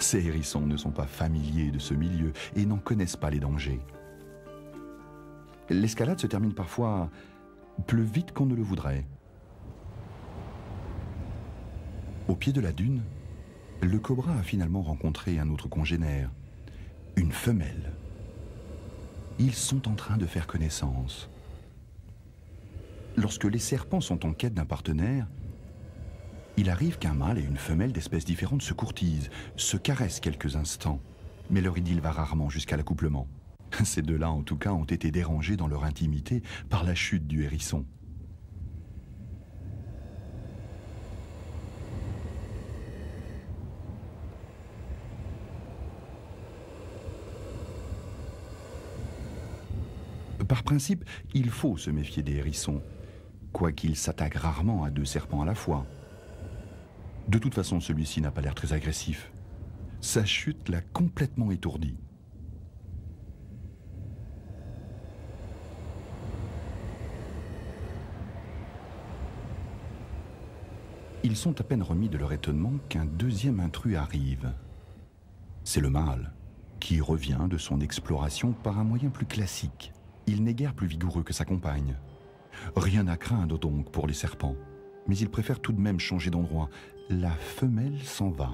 Ces hérissons ne sont pas familiers de ce milieu et n'en connaissent pas les dangers. L'escalade se termine parfois plus vite qu'on ne le voudrait. Au pied de la dune, le cobra a finalement rencontré un autre congénère, une femelle. Ils sont en train de faire connaissance. Lorsque les serpents sont en quête d'un partenaire, il arrive qu'un mâle et une femelle d'espèces différentes se courtisent, se caressent quelques instants, mais leur idylle va rarement jusqu'à l'accouplement. Ces deux-là, en tout cas, ont été dérangés dans leur intimité par la chute du hérisson. Par principe, il faut se méfier des hérissons, quoiqu'ils s'attaquent rarement à deux serpents à la fois. De toute façon, celui-ci n'a pas l'air très agressif. Sa chute l'a complètement étourdi. Ils sont à peine remis de leur étonnement qu'un deuxième intrus arrive. C'est le mâle, qui revient de son exploration par un moyen plus classique. Il n'est guère plus vigoureux que sa compagne. Rien à craindre donc pour les serpents, mais il préfère tout de même changer d'endroit. La femelle s'en va.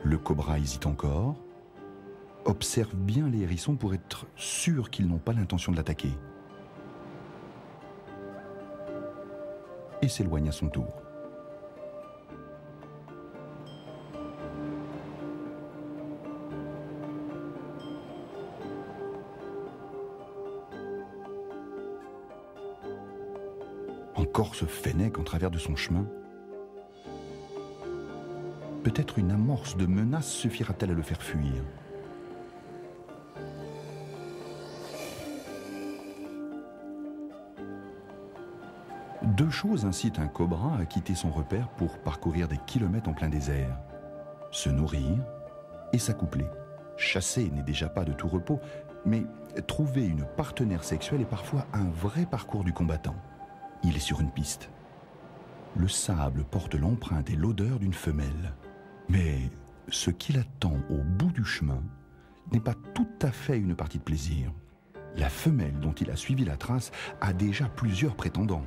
Le cobra hésite encore, observe bien les hérissons pour être sûr qu'ils n'ont pas l'intention de l'attaquer. Et s'éloigne à son tour. Encore ce fennec en travers de son chemin. Peut-être une amorce de menace suffira-t-elle à le faire fuir. Deux choses incitent un cobra à quitter son repère pour parcourir des kilomètres en plein désert. Se nourrir et s'accoupler. Chasser n'est déjà pas de tout repos, mais trouver une partenaire sexuelle est parfois un vrai parcours du combattant. Il est sur une piste. Le sable porte l'empreinte et l'odeur d'une femelle. Mais ce qui l'attend au bout du chemin n'est pas tout à fait une partie de plaisir. La femelle dont il a suivi la trace a déjà plusieurs prétendants.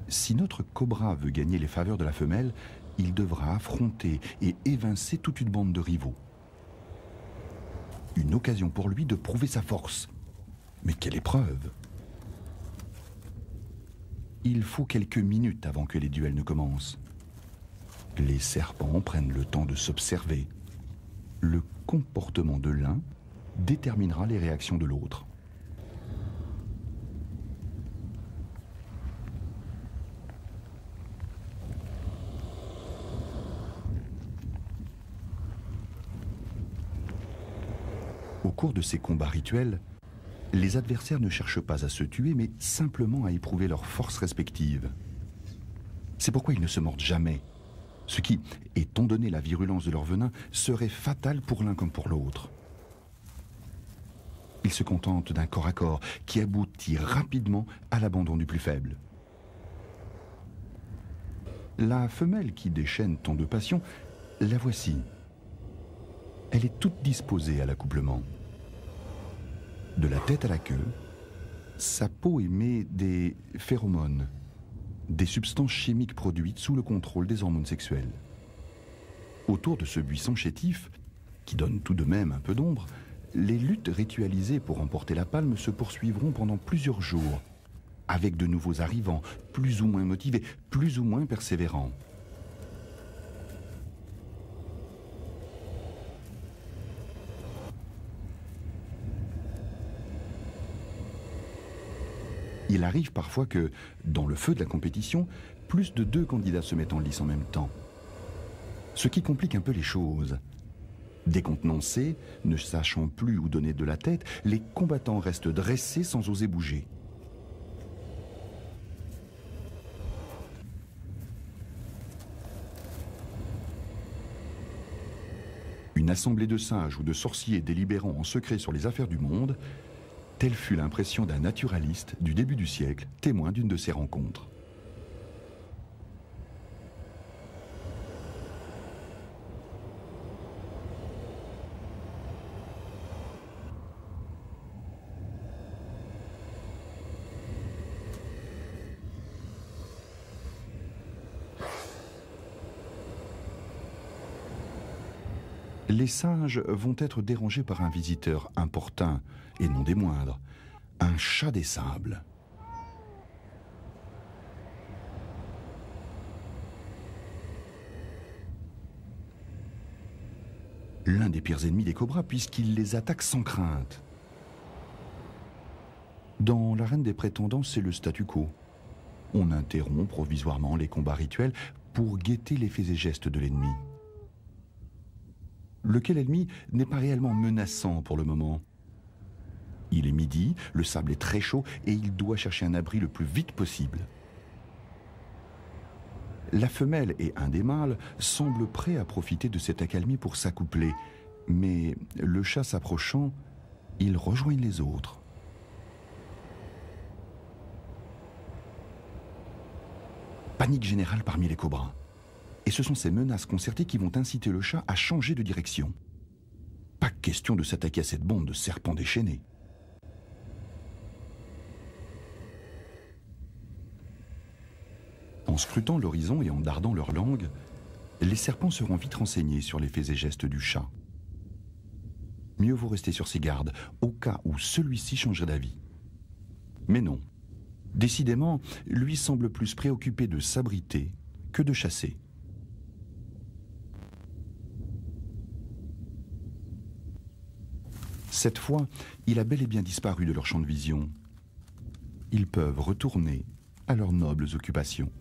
Si notre cobra veut gagner les faveurs de la femelle, il devra affronter et évincer toute une bande de rivaux. Une occasion pour lui de prouver sa force. Mais quelle épreuve! Il faut quelques minutes avant que les duels ne commencent. Les serpents prennent le temps de s'observer. Le comportement de l'un déterminera les réactions de l'autre. Au cours de ces combats rituels, les adversaires ne cherchent pas à se tuer, mais simplement à éprouver leurs forces respectives. C'est pourquoi ils ne se mordent jamais, ce qui, étant donné la virulence de leur venin, serait fatal pour l'un comme pour l'autre. Ils se contentent d'un corps à corps qui aboutit rapidement à l'abandon du plus faible. La femelle qui déchaîne tant de passion, la voici. Elle est toute disposée à l'accouplement. De la tête à la queue, sa peau émet des phéromones, des substances chimiques produites sous le contrôle des hormones sexuelles. Autour de ce buisson chétif, qui donne tout de même un peu d'ombre, les luttes ritualisées pour remporter la palme se poursuivront pendant plusieurs jours, avec de nouveaux arrivants, plus ou moins motivés, plus ou moins persévérants. Il arrive parfois que, dans le feu de la compétition, plus de 2 candidats se mettent en lice en même temps. Ce qui complique un peu les choses. Décontenancés, ne sachant plus où donner de la tête, les combattants restent dressés sans oser bouger. Une assemblée de sages ou de sorciers délibérant en secret sur les affaires du monde, telle fut l'impression d'un naturaliste du début du siècle, témoin d'une de ces rencontres. Les singes vont être dérangés par un visiteur importun, et non des moindres, un chat des sables. L'un des pires ennemis des cobras puisqu'il les attaque sans crainte. Dans l'arène des prétendants, c'est le statu quo. On interrompt provisoirement les combats rituels pour guetter les faits et gestes de l'ennemi. Lequel ennemi n'est pas réellement menaçant pour le moment. Il est midi, le sable est très chaud et il doit chercher un abri le plus vite possible. La femelle et un des mâles semblent prêts à profiter de cette accalmie pour s'accoupler, mais le chat s'approchant, ils rejoignent les autres. Panique générale parmi les cobras. Et ce sont ces menaces concertées qui vont inciter le chat à changer de direction. Pas question de s'attaquer à cette bande de serpents déchaînés. En scrutant l'horizon et en dardant leur langue, les serpents seront vite renseignés sur les faits et gestes du chat. Mieux vaut rester sur ses gardes, au cas où celui-ci changerait d'avis. Mais non. Décidément, lui semble plus préoccupé de s'abriter que de chasser. Cette fois, il a bel et bien disparu de leur champ de vision. Ils peuvent retourner à leurs nobles occupations.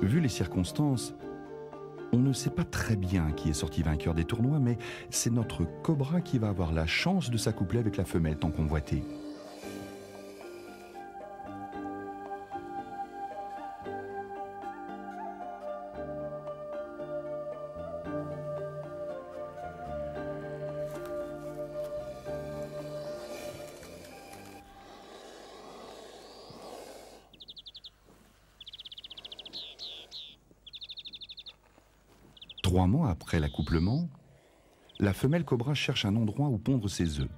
Vu les circonstances, on ne sait pas très bien qui est sorti vainqueur des tournois, mais c'est notre cobra qui va avoir la chance de s'accoupler avec la femelle tant convoitée. Trois mois après l'accouplement, la femelle cobra cherche un endroit où pondre ses œufs.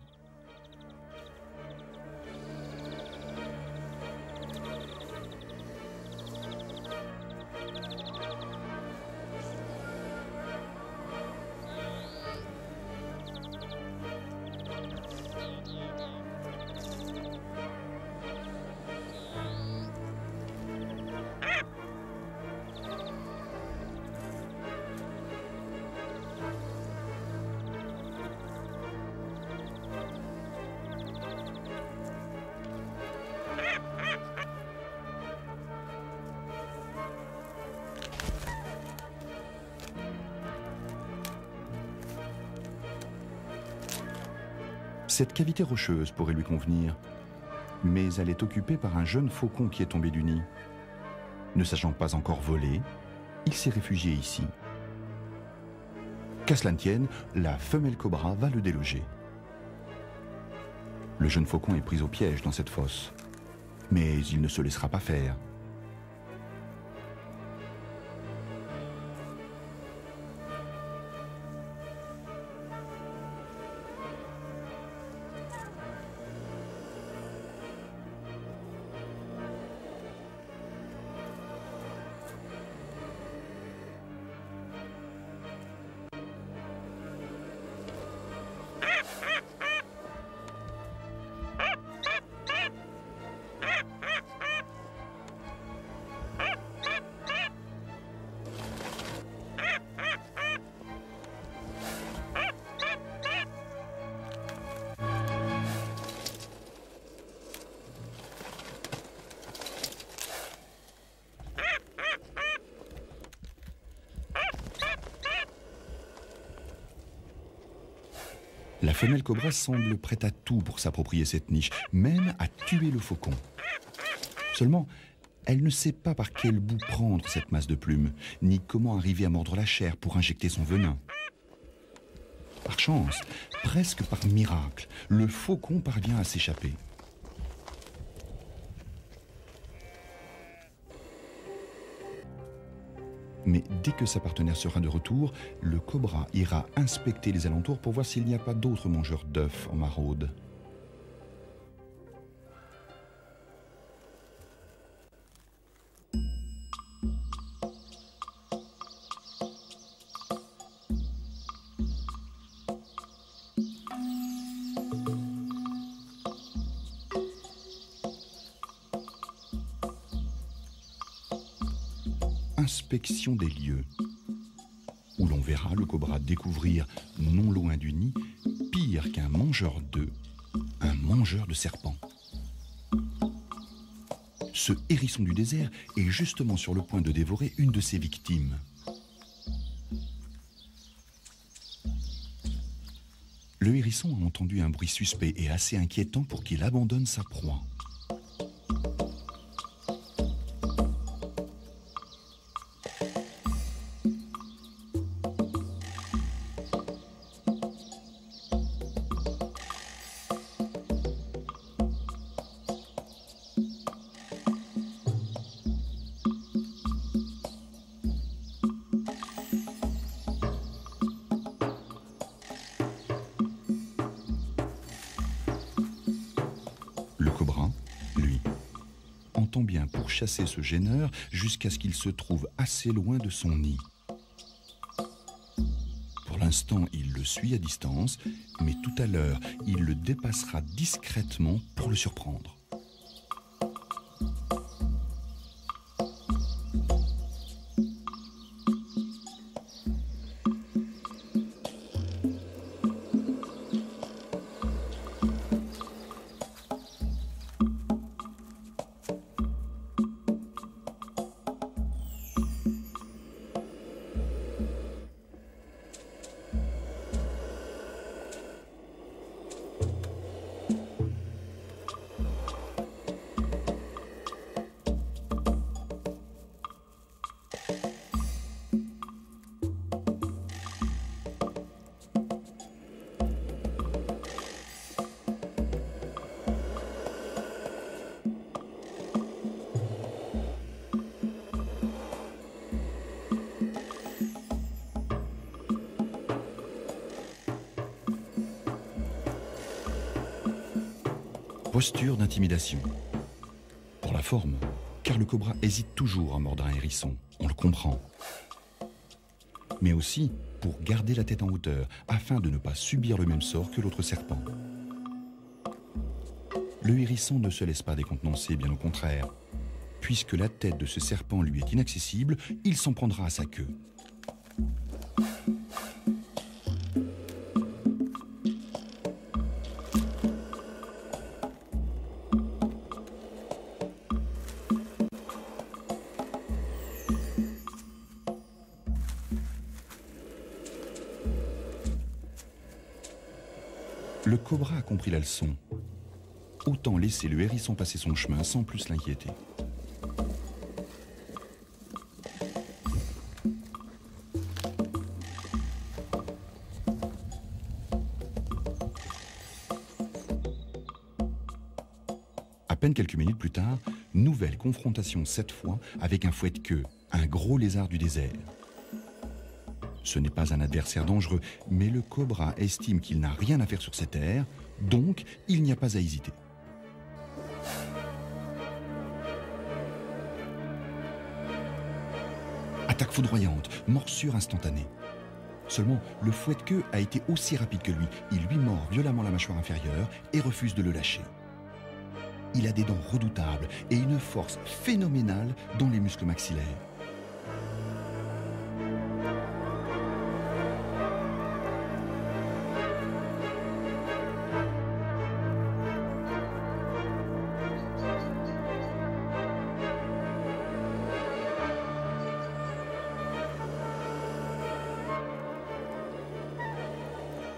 Cette cavité rocheuse pourrait lui convenir, mais elle est occupée par un jeune faucon qui est tombé du nid. Ne sachant pas encore voler, il s'est réfugié ici. Qu'à cela ne tienne, la femelle cobra va le déloger. Le jeune faucon est pris au piège dans cette fosse, mais il ne se laissera pas faire. La femelle cobra semble prête à tout pour s'approprier cette niche, même à tuer le faucon. Seulement, elle ne sait pas par quel bout prendre cette masse de plumes, ni comment arriver à mordre la chair pour injecter son venin. Par chance, presque par miracle, le faucon parvient à s'échapper. Mais dès que sa partenaire sera de retour, le cobra ira inspecter les alentours pour voir s'il n'y a pas d'autres mangeurs d'œufs en maraude. Inspection des lieux, où l'on verra le cobra découvrir, non loin du nid, pire qu'un mangeur d'œufs, un mangeur de serpents. Ce hérisson du désert est justement sur le point de dévorer une de ses victimes. Le hérisson a entendu un bruit suspect et assez inquiétant pour qu'il abandonne sa proie. Bien pour chasser ce gêneur jusqu'à ce qu'il se trouve assez loin de son nid. Pour l'instant, il le suit à distance, mais tout à l'heure, il le dépassera discrètement pour le surprendre. Posture d'intimidation. Pour la forme, car le cobra hésite toujours à mordre un hérisson, on le comprend. Mais aussi pour garder la tête en hauteur, afin de ne pas subir le même sort que l'autre serpent. Le hérisson ne se laisse pas décontenancer, bien au contraire. Puisque la tête de ce serpent lui est inaccessible, il s'en prendra à sa queue. Le cobra a compris la leçon. Autant laisser le hérisson passer son chemin sans plus l'inquiéter. À peine quelques minutes plus tard, nouvelle confrontation cette fois avec un fouette-queue, un gros lézard du désert. Ce n'est pas un adversaire dangereux, mais le cobra estime qu'il n'a rien à faire sur cette terre, donc il n'y a pas à hésiter. Attaque foudroyante, morsure instantanée. Seulement, le fouette-queue a été aussi rapide que lui. Il lui mord violemment la mâchoire inférieure et refuse de le lâcher. Il a des dents redoutables et une force phénoménale dans les muscles maxillaires.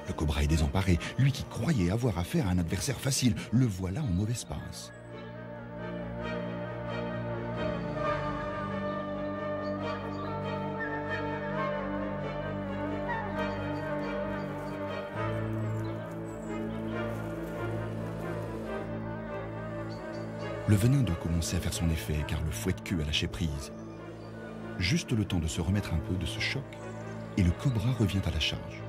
Le cobra est désemparé. Lui qui croyait avoir affaire à un adversaire facile, le voilà en mauvaise passe. Le venin doit commencer à faire son effet, car le fouette-queue a lâché prise. Juste le temps de se remettre un peu de ce choc, et le cobra revient à la charge.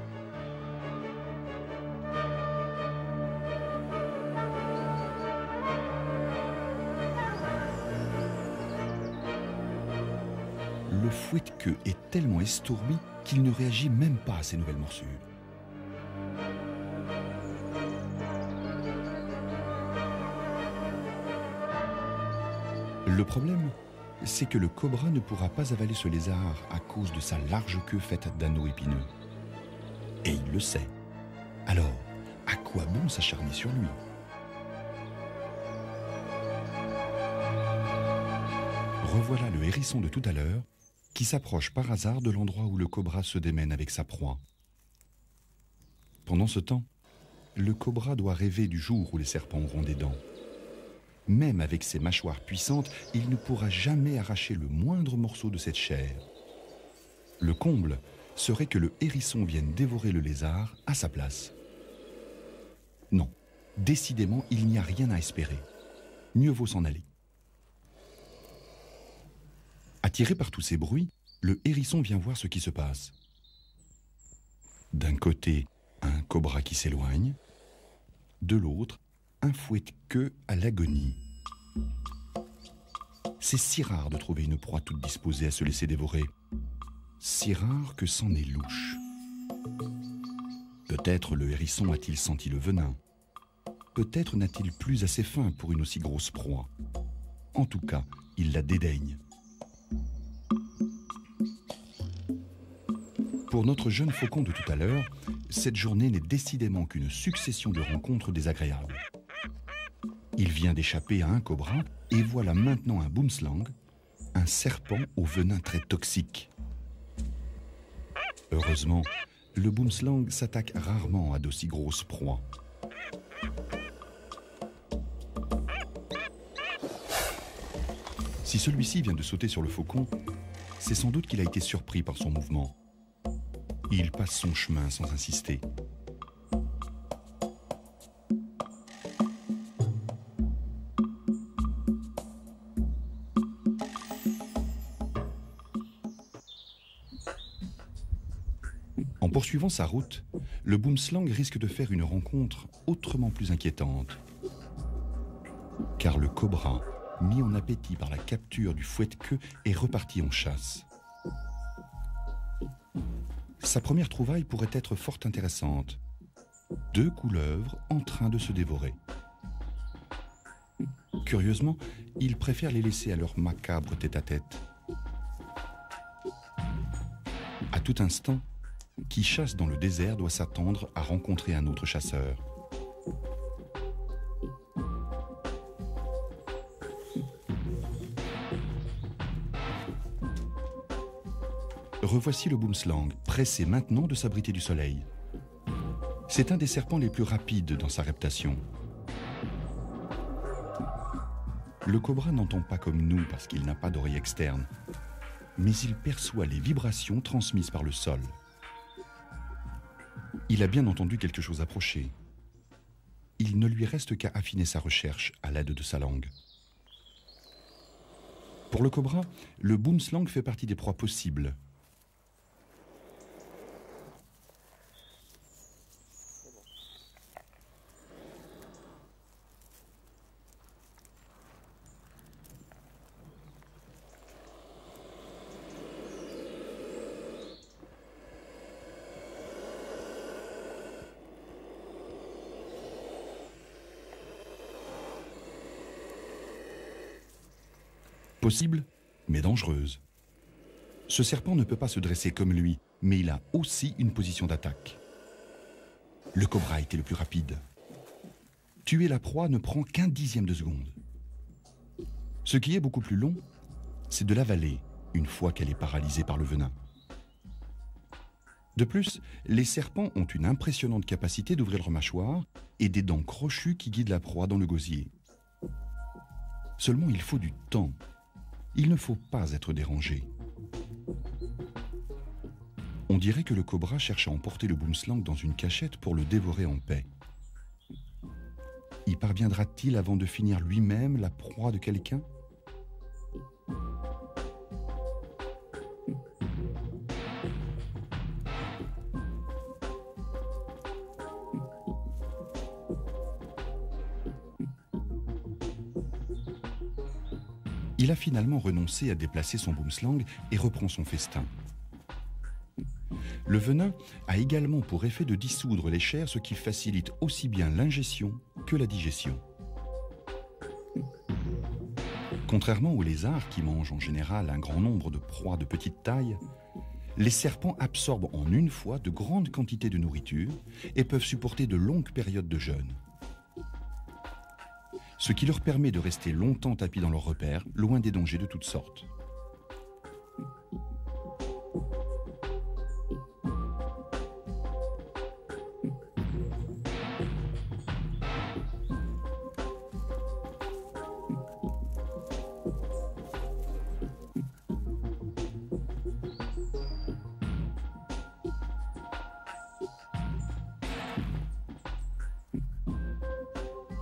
Le fouette-queue est tellement estourbi qu'il ne réagit même pas à ces nouvelles morsures. Le problème, c'est que le cobra ne pourra pas avaler ce lézard à cause de sa large queue faite d'anneaux épineux. Et il le sait. Alors, à quoi bon s'acharner sur lui? Revoilà le hérisson de tout à l'heure qui s'approche par hasard de l'endroit où le cobra se démène avec sa proie. Pendant ce temps, le cobra doit rêver du jour où les serpents auront des dents. Même avec ses mâchoires puissantes, il ne pourra jamais arracher le moindre morceau de cette chair. Le comble serait que le hérisson vienne dévorer le lézard à sa place. Non, décidément, il n'y a rien à espérer. Mieux vaut s'en aller. Attiré par tous ces bruits, le hérisson vient voir ce qui se passe. D'un côté, un cobra qui s'éloigne. De l'autre, un fouette-queue à l'agonie. C'est si rare de trouver une proie toute disposée à se laisser dévorer. Si rare que c'en est louche. Peut-être le hérisson a-t-il senti le venin. Peut-être n'a-t-il plus assez faim pour une aussi grosse proie. En tout cas, il la dédaigne. Pour notre jeune faucon de tout à l'heure, cette journée n'est décidément qu'une succession de rencontres désagréables. Il vient d'échapper à un cobra et voilà maintenant un boomslang, un serpent au venin très toxique. Heureusement, le boomslang s'attaque rarement à d'aussi grosses proies. Si celui-ci vient de sauter sur le faucon, c'est sans doute qu'il a été surpris par son mouvement. Il passe son chemin sans insister. En poursuivant sa route, le boomslang risque de faire une rencontre autrement plus inquiétante. Car le cobra, mis en appétit par la capture du fouette-queue, est reparti en chasse. Sa première trouvaille pourrait être fort intéressante. 2 couleuvres en train de se dévorer. Curieusement, il préfère les laisser à leur macabre tête-à-tête. À tout instant, qui chasse dans le désert doit s'attendre à rencontrer un autre chasseur. Revoici le boomslang, pressé maintenant de s'abriter du soleil. C'est un des serpents les plus rapides dans sa reptation. Le cobra n'entend pas comme nous parce qu'il n'a pas d'oreille externe, mais il perçoit les vibrations transmises par le sol. Il a bien entendu quelque chose approcher. Il ne lui reste qu'à affiner sa recherche à l'aide de sa langue. Pour le cobra, le boomslang fait partie des proies possibles. Possible, mais dangereuse. Ce serpent ne peut pas se dresser comme lui, mais il a aussi une position d'attaque. Le cobra a été le plus rapide. Tuer la proie ne prend qu'un dixième de seconde. Ce qui est beaucoup plus long, c'est de l'avaler une fois qu'elle est paralysée par le venin. De plus, les serpents ont une impressionnante capacité d'ouvrir leur mâchoire et des dents crochues qui guident la proie dans le gosier. Seulement, il faut du temps. Il ne faut pas être dérangé. On dirait que le cobra cherche à emporter le boomslang dans une cachette pour le dévorer en paix. Y parviendra-t-il avant de finir lui-même la proie de quelqu'un ? Il a finalement renoncé à déplacer son boomslang et reprend son festin. Le venin a également pour effet de dissoudre les chairs, ce qui facilite aussi bien l'ingestion que la digestion. Contrairement aux lézards qui mangent en général un grand nombre de proies de petite taille, les serpents absorbent en une fois de grandes quantités de nourriture et peuvent supporter de longues périodes de jeûne. Ce qui leur permet de rester longtemps tapis dans leurs repères, loin des dangers de toutes sortes.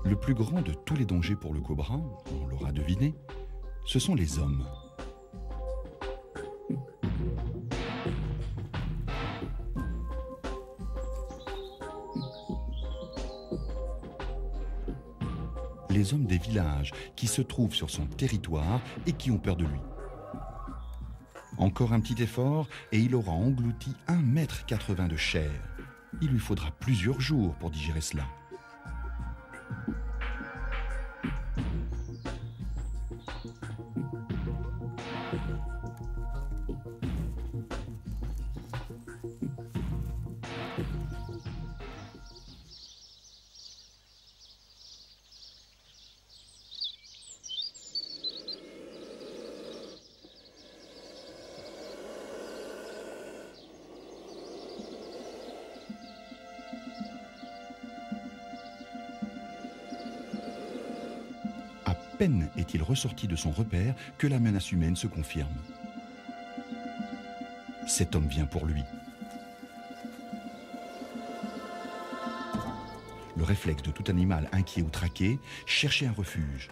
Le plus grand de tous les dangers pour le cobra, on l'aura deviné, ce sont les hommes. Les hommes des villages qui se trouvent sur son territoire et qui ont peur de lui. Encore un petit effort et il aura englouti 1,80 m de chair. Il lui faudra plusieurs jours pour digérer cela. À peine est-il ressorti de son repère que la menace humaine se confirme. Cet homme vient pour lui. Le réflexe de tout animal inquiet ou traqué, chercher un refuge.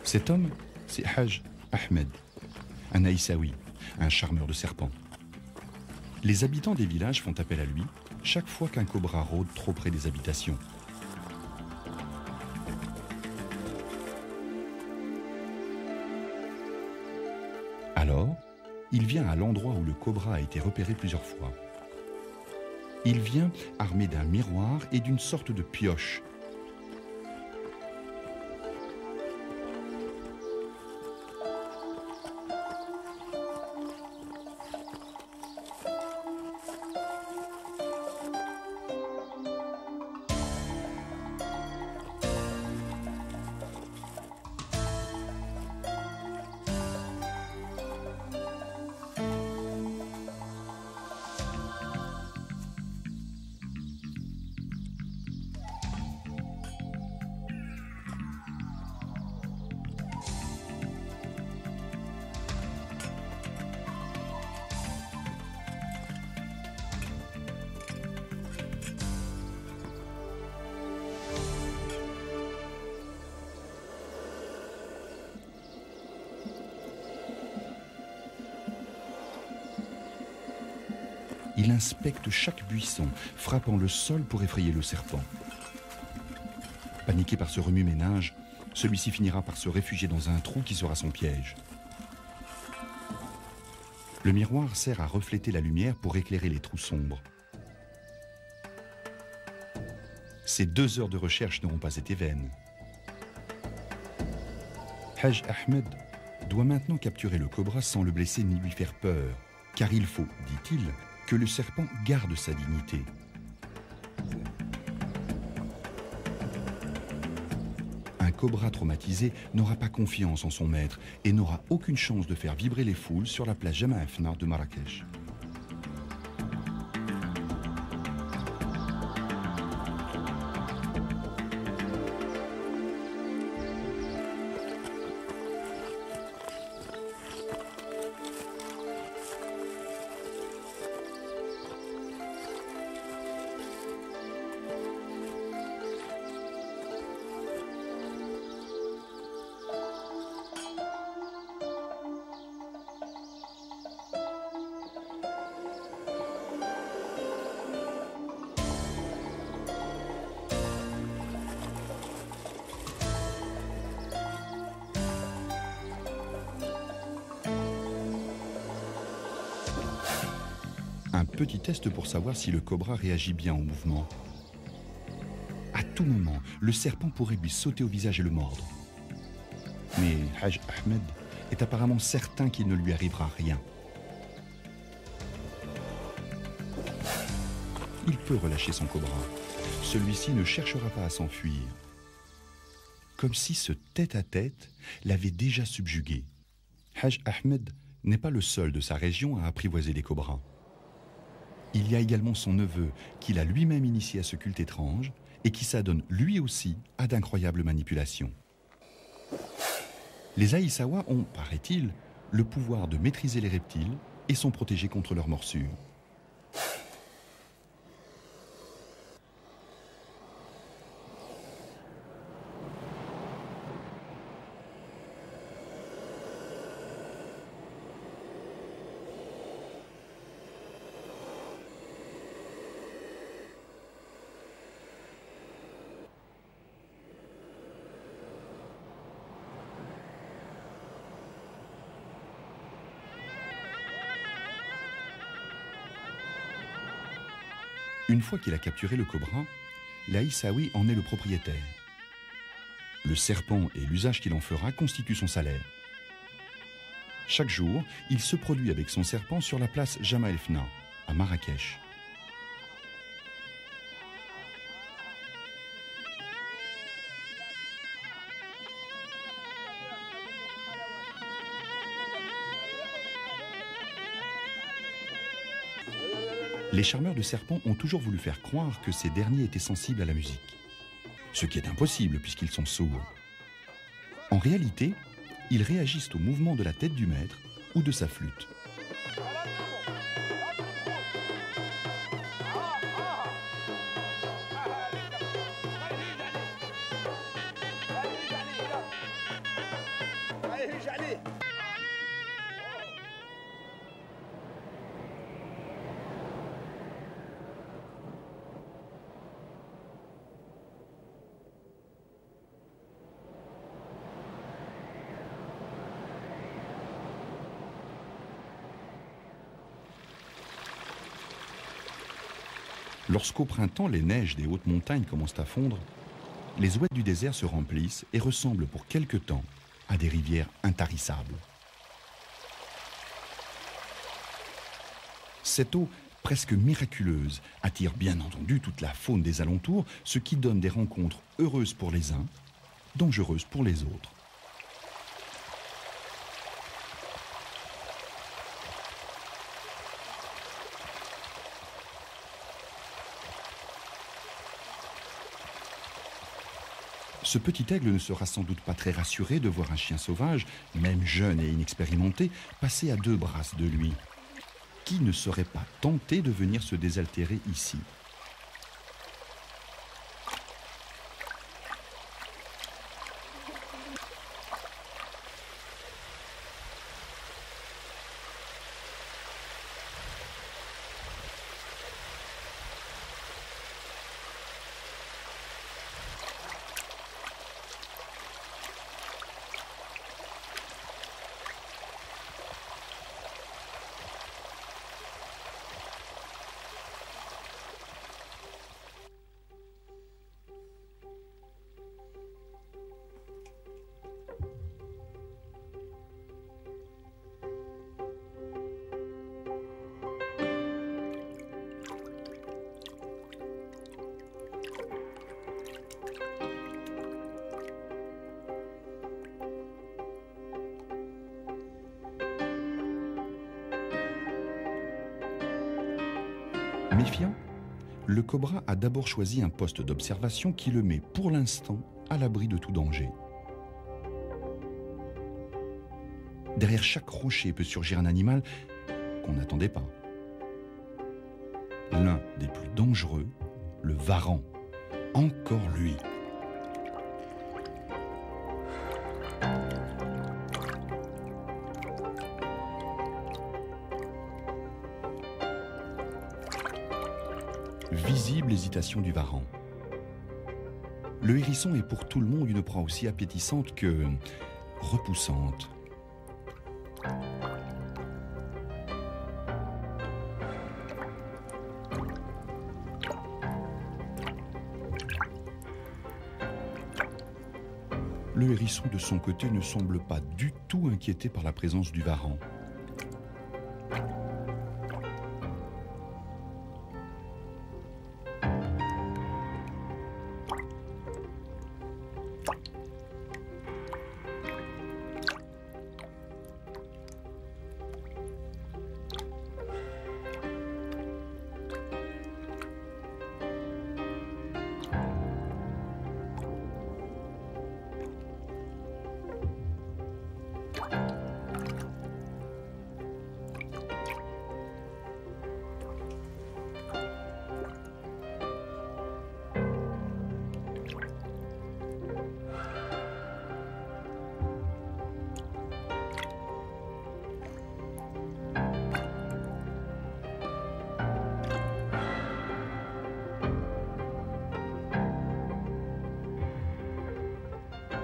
Cet homme, c'est Haj Ahmed, un Aïssaoui, un charmeur de serpents. Les habitants des villages font appel à lui chaque fois qu'un cobra rôde trop près des habitations. Alors, il vient à l'endroit où le cobra a été repéré plusieurs fois. Il vient armé d'un miroir et d'une sorte de pioche. Il inspecte chaque buisson, frappant le sol pour effrayer le serpent. Paniqué par ce remue-ménage, celui-ci finira par se réfugier dans un trou qui sera son piège. Le miroir sert à refléter la lumière pour éclairer les trous sombres. Ces 2 heures de recherche n'auront pas été vaines. Haj Ahmed doit maintenant capturer le cobra sans le blesser ni lui faire peur, car il faut, dit-il, que le serpent garde sa dignité. Un cobra traumatisé n'aura pas confiance en son maître et n'aura aucune chance de faire vibrer les foules sur la place Jemaa Fna de Marrakech. Un petit test pour savoir si le cobra réagit bien au mouvement. À tout moment, le serpent pourrait lui sauter au visage et le mordre. Mais Haj Ahmed est apparemment certain qu'il ne lui arrivera rien. Il peut relâcher son cobra. Celui-ci ne cherchera pas à s'enfuir. Comme si ce tête-à-tête l'avait déjà subjugué. Haj Ahmed n'est pas le seul de sa région à apprivoiser des cobras. Il y a également son neveu, qu'il a lui-même initié à ce culte étrange et qui s'adonne lui aussi à d'incroyables manipulations. Les Aïssawa ont, paraît-il, le pouvoir de maîtriser les reptiles et sont protégés contre leurs morsures. Une fois qu'il a capturé le cobra, l'Aïssaoui en est le propriétaire. Le serpent et l'usage qu'il en fera constituent son salaire. Chaque jour, il se produit avec son serpent sur la place Jama El Fna, à Marrakech. Les charmeurs de serpents ont toujours voulu faire croire que ces derniers étaient sensibles à la musique. Ce qui est impossible puisqu'ils sont sourds. En réalité, ils réagissent au mouvement de la tête du maître ou de sa flûte. Lorsqu'au printemps, les neiges des hautes montagnes commencent à fondre, les oueds du désert se remplissent et ressemblent pour quelque temps à des rivières intarissables. Cette eau, presque miraculeuse, attire bien entendu toute la faune des alentours, ce qui donne des rencontres heureuses pour les uns, dangereuses pour les autres. Ce petit aigle ne sera sans doute pas très rassuré de voir un chien sauvage, même jeune et inexpérimenté, passer à 2 brasses de lui. Qui ne serait pas tenté de venir se désaltérer ici ? Méfiant, le cobra a d'abord choisi un poste d'observation qui le met pour l'instant à l'abri de tout danger. Derrière chaque rocher peut surgir un animal qu'on n'attendait pas. L'un des plus dangereux, le varan. Encore lui. Visible hésitation du varan. Le hérisson est pour tout le monde une proie aussi appétissante que repoussante. Le hérisson, de son côté, ne semble pas du tout inquiété par la présence du varan.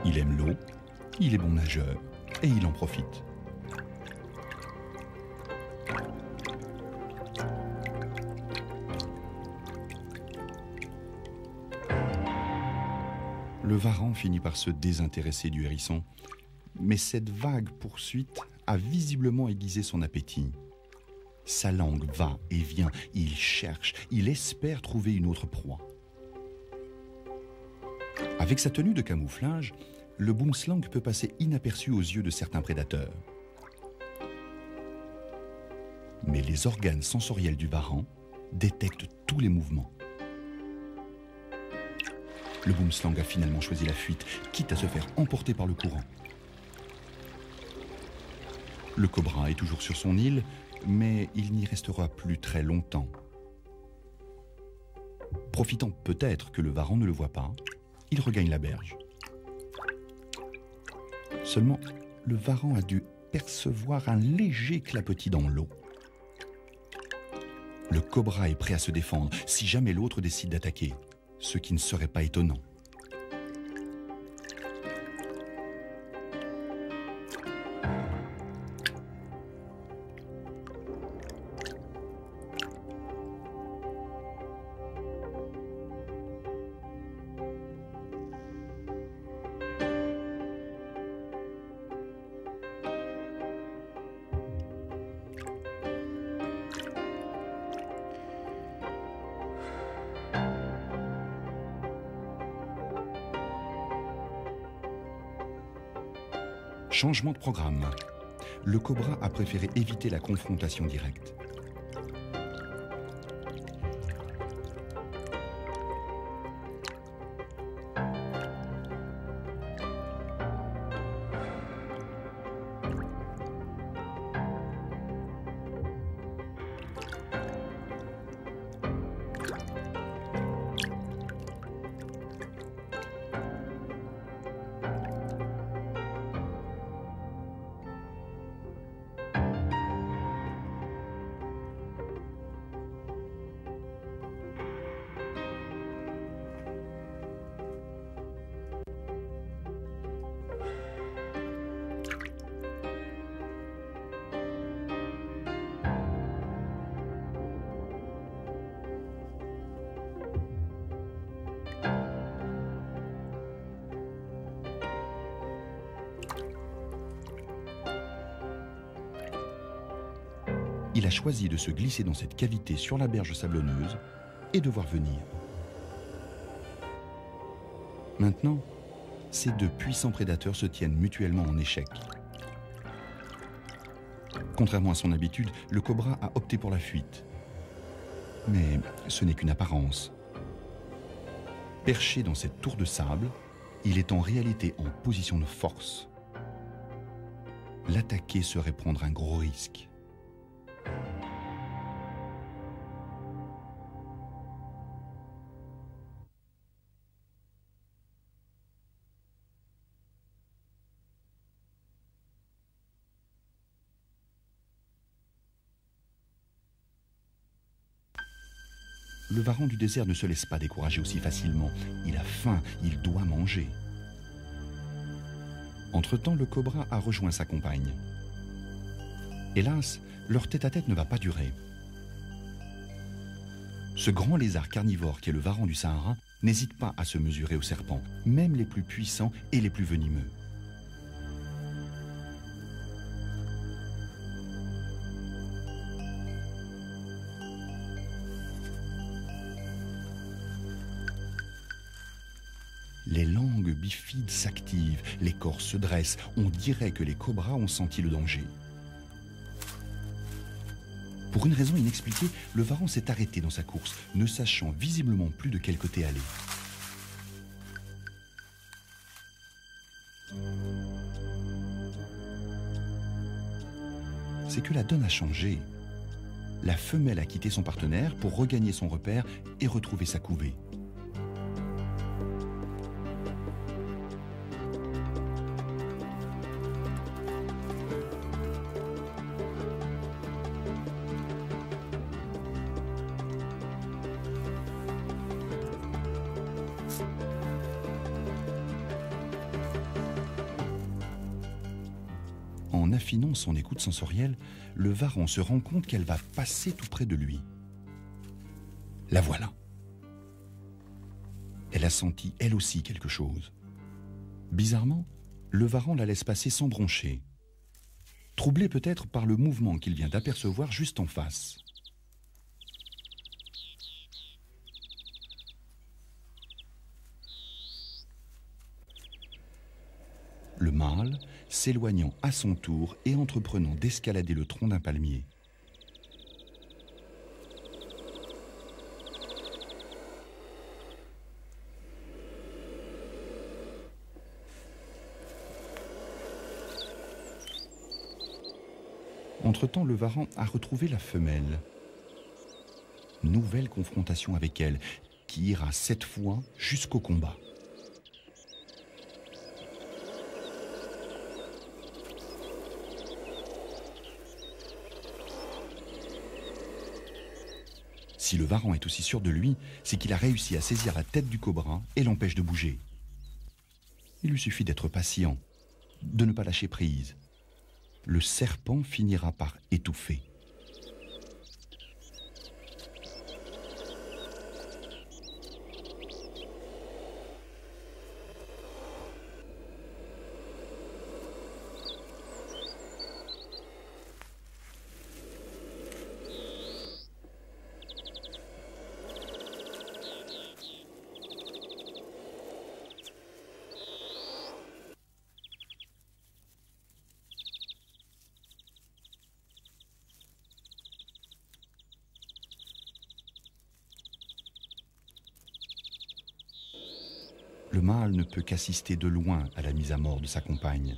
Il aime l'eau, il est bon nageur et il en profite. Le varan finit par se désintéresser du hérisson, mais cette vague poursuite a visiblement aiguisé son appétit. Sa langue va et vient, il cherche, il espère trouver une autre proie. Avec sa tenue de camouflage, le boomslang peut passer inaperçu aux yeux de certains prédateurs. Mais les organes sensoriels du varan détectent tous les mouvements. Le boomslang a finalement choisi la fuite, quitte à se faire emporter par le courant. Le cobra est toujours sur son île, mais il n'y restera plus très longtemps. Profitant peut-être que le varan ne le voit pas, il regagne la berge. Seulement, le varan a dû percevoir un léger clapotis dans l'eau. Le cobra est prêt à se défendre si jamais l'autre décide d'attaquer, ce qui ne serait pas étonnant. Changement de programme. Le cobra a préféré éviter la confrontation directe. Il a choisi de se glisser dans cette cavité sur la berge sablonneuse et de voir venir. Maintenant, ces deux puissants prédateurs se tiennent mutuellement en échec. Contrairement à son habitude, le cobra a opté pour la fuite. Mais ce n'est qu'une apparence. Perché dans cette tour de sable, il est en réalité en position de force. L'attaquer serait prendre un gros risque. Le varan du désert ne se laisse pas décourager aussi facilement. Il a faim, il doit manger. Entre-temps, le cobra a rejoint sa compagne. Hélas, leur tête-à-tête ne va pas durer. Ce grand lézard carnivore qui est le varan du Sahara n'hésitent pas à se mesurer aux serpents, même les plus puissants et les plus venimeux. Les langues bifides s'activent, les corps se dressent, on dirait que les cobras ont senti le danger. Pour une raison inexpliquée, le varan s'est arrêté dans sa course, ne sachant visiblement plus de quel côté aller. C'est que la donne a changé. La femelle a quitté son partenaire pour regagner son repère et retrouver sa couvée. En affinant son écoute sensorielle, le varan se rend compte qu'elle va passer tout près de lui. La voilà. Elle a senti elle aussi quelque chose. Bizarrement, le varan la laisse passer sans broncher, troublé peut-être par le mouvement qu'il vient d'apercevoir juste en face. Le mâle, s'éloignant à son tour et entreprenant d'escalader le tronc d'un palmier. Entre-temps, le varan a retrouvé la femelle. Nouvelle confrontation avec elle, qui ira cette fois jusqu'au combat. Si le varan est aussi sûr de lui, c'est qu'il a réussi à saisir la tête du cobra et l'empêche de bouger. Il lui suffit d'être patient, de ne pas lâcher prise. Le serpent finira par étouffer. Le mâle ne peut qu'assister de loin à la mise à mort de sa compagne.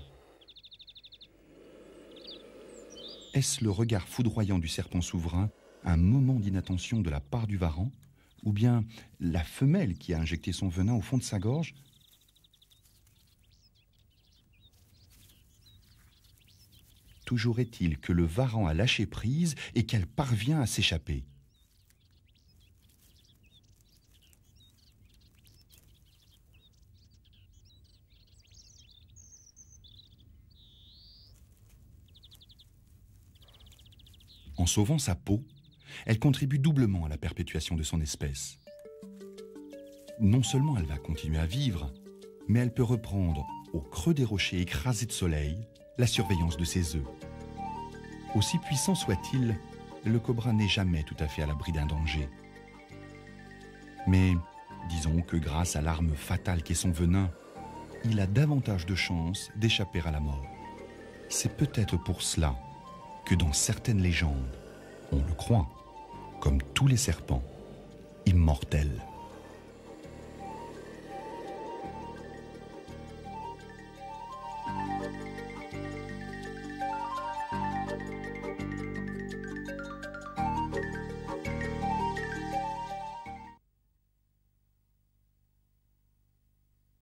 Est-ce le regard foudroyant du serpent souverain, un moment d'inattention de la part du varan, ou bien la femelle qui a injecté son venin au fond de sa gorge? Toujours est-il que le varan a lâché prise et qu'elle parvient à s'échapper. En sauvant sa peau, elle contribue doublement à la perpétuation de son espèce. Non seulement elle va continuer à vivre, mais elle peut reprendre, au creux des rochers écrasés de soleil, la surveillance de ses œufs. Aussi puissant soit-il, le cobra n'est jamais tout à fait à l'abri d'un danger. Mais disons que grâce à l'arme fatale qu'est son venin, il a davantage de chances d'échapper à la mort. C'est peut-être pour cela que dans certaines légendes, on le croit, comme tous les serpents, immortels.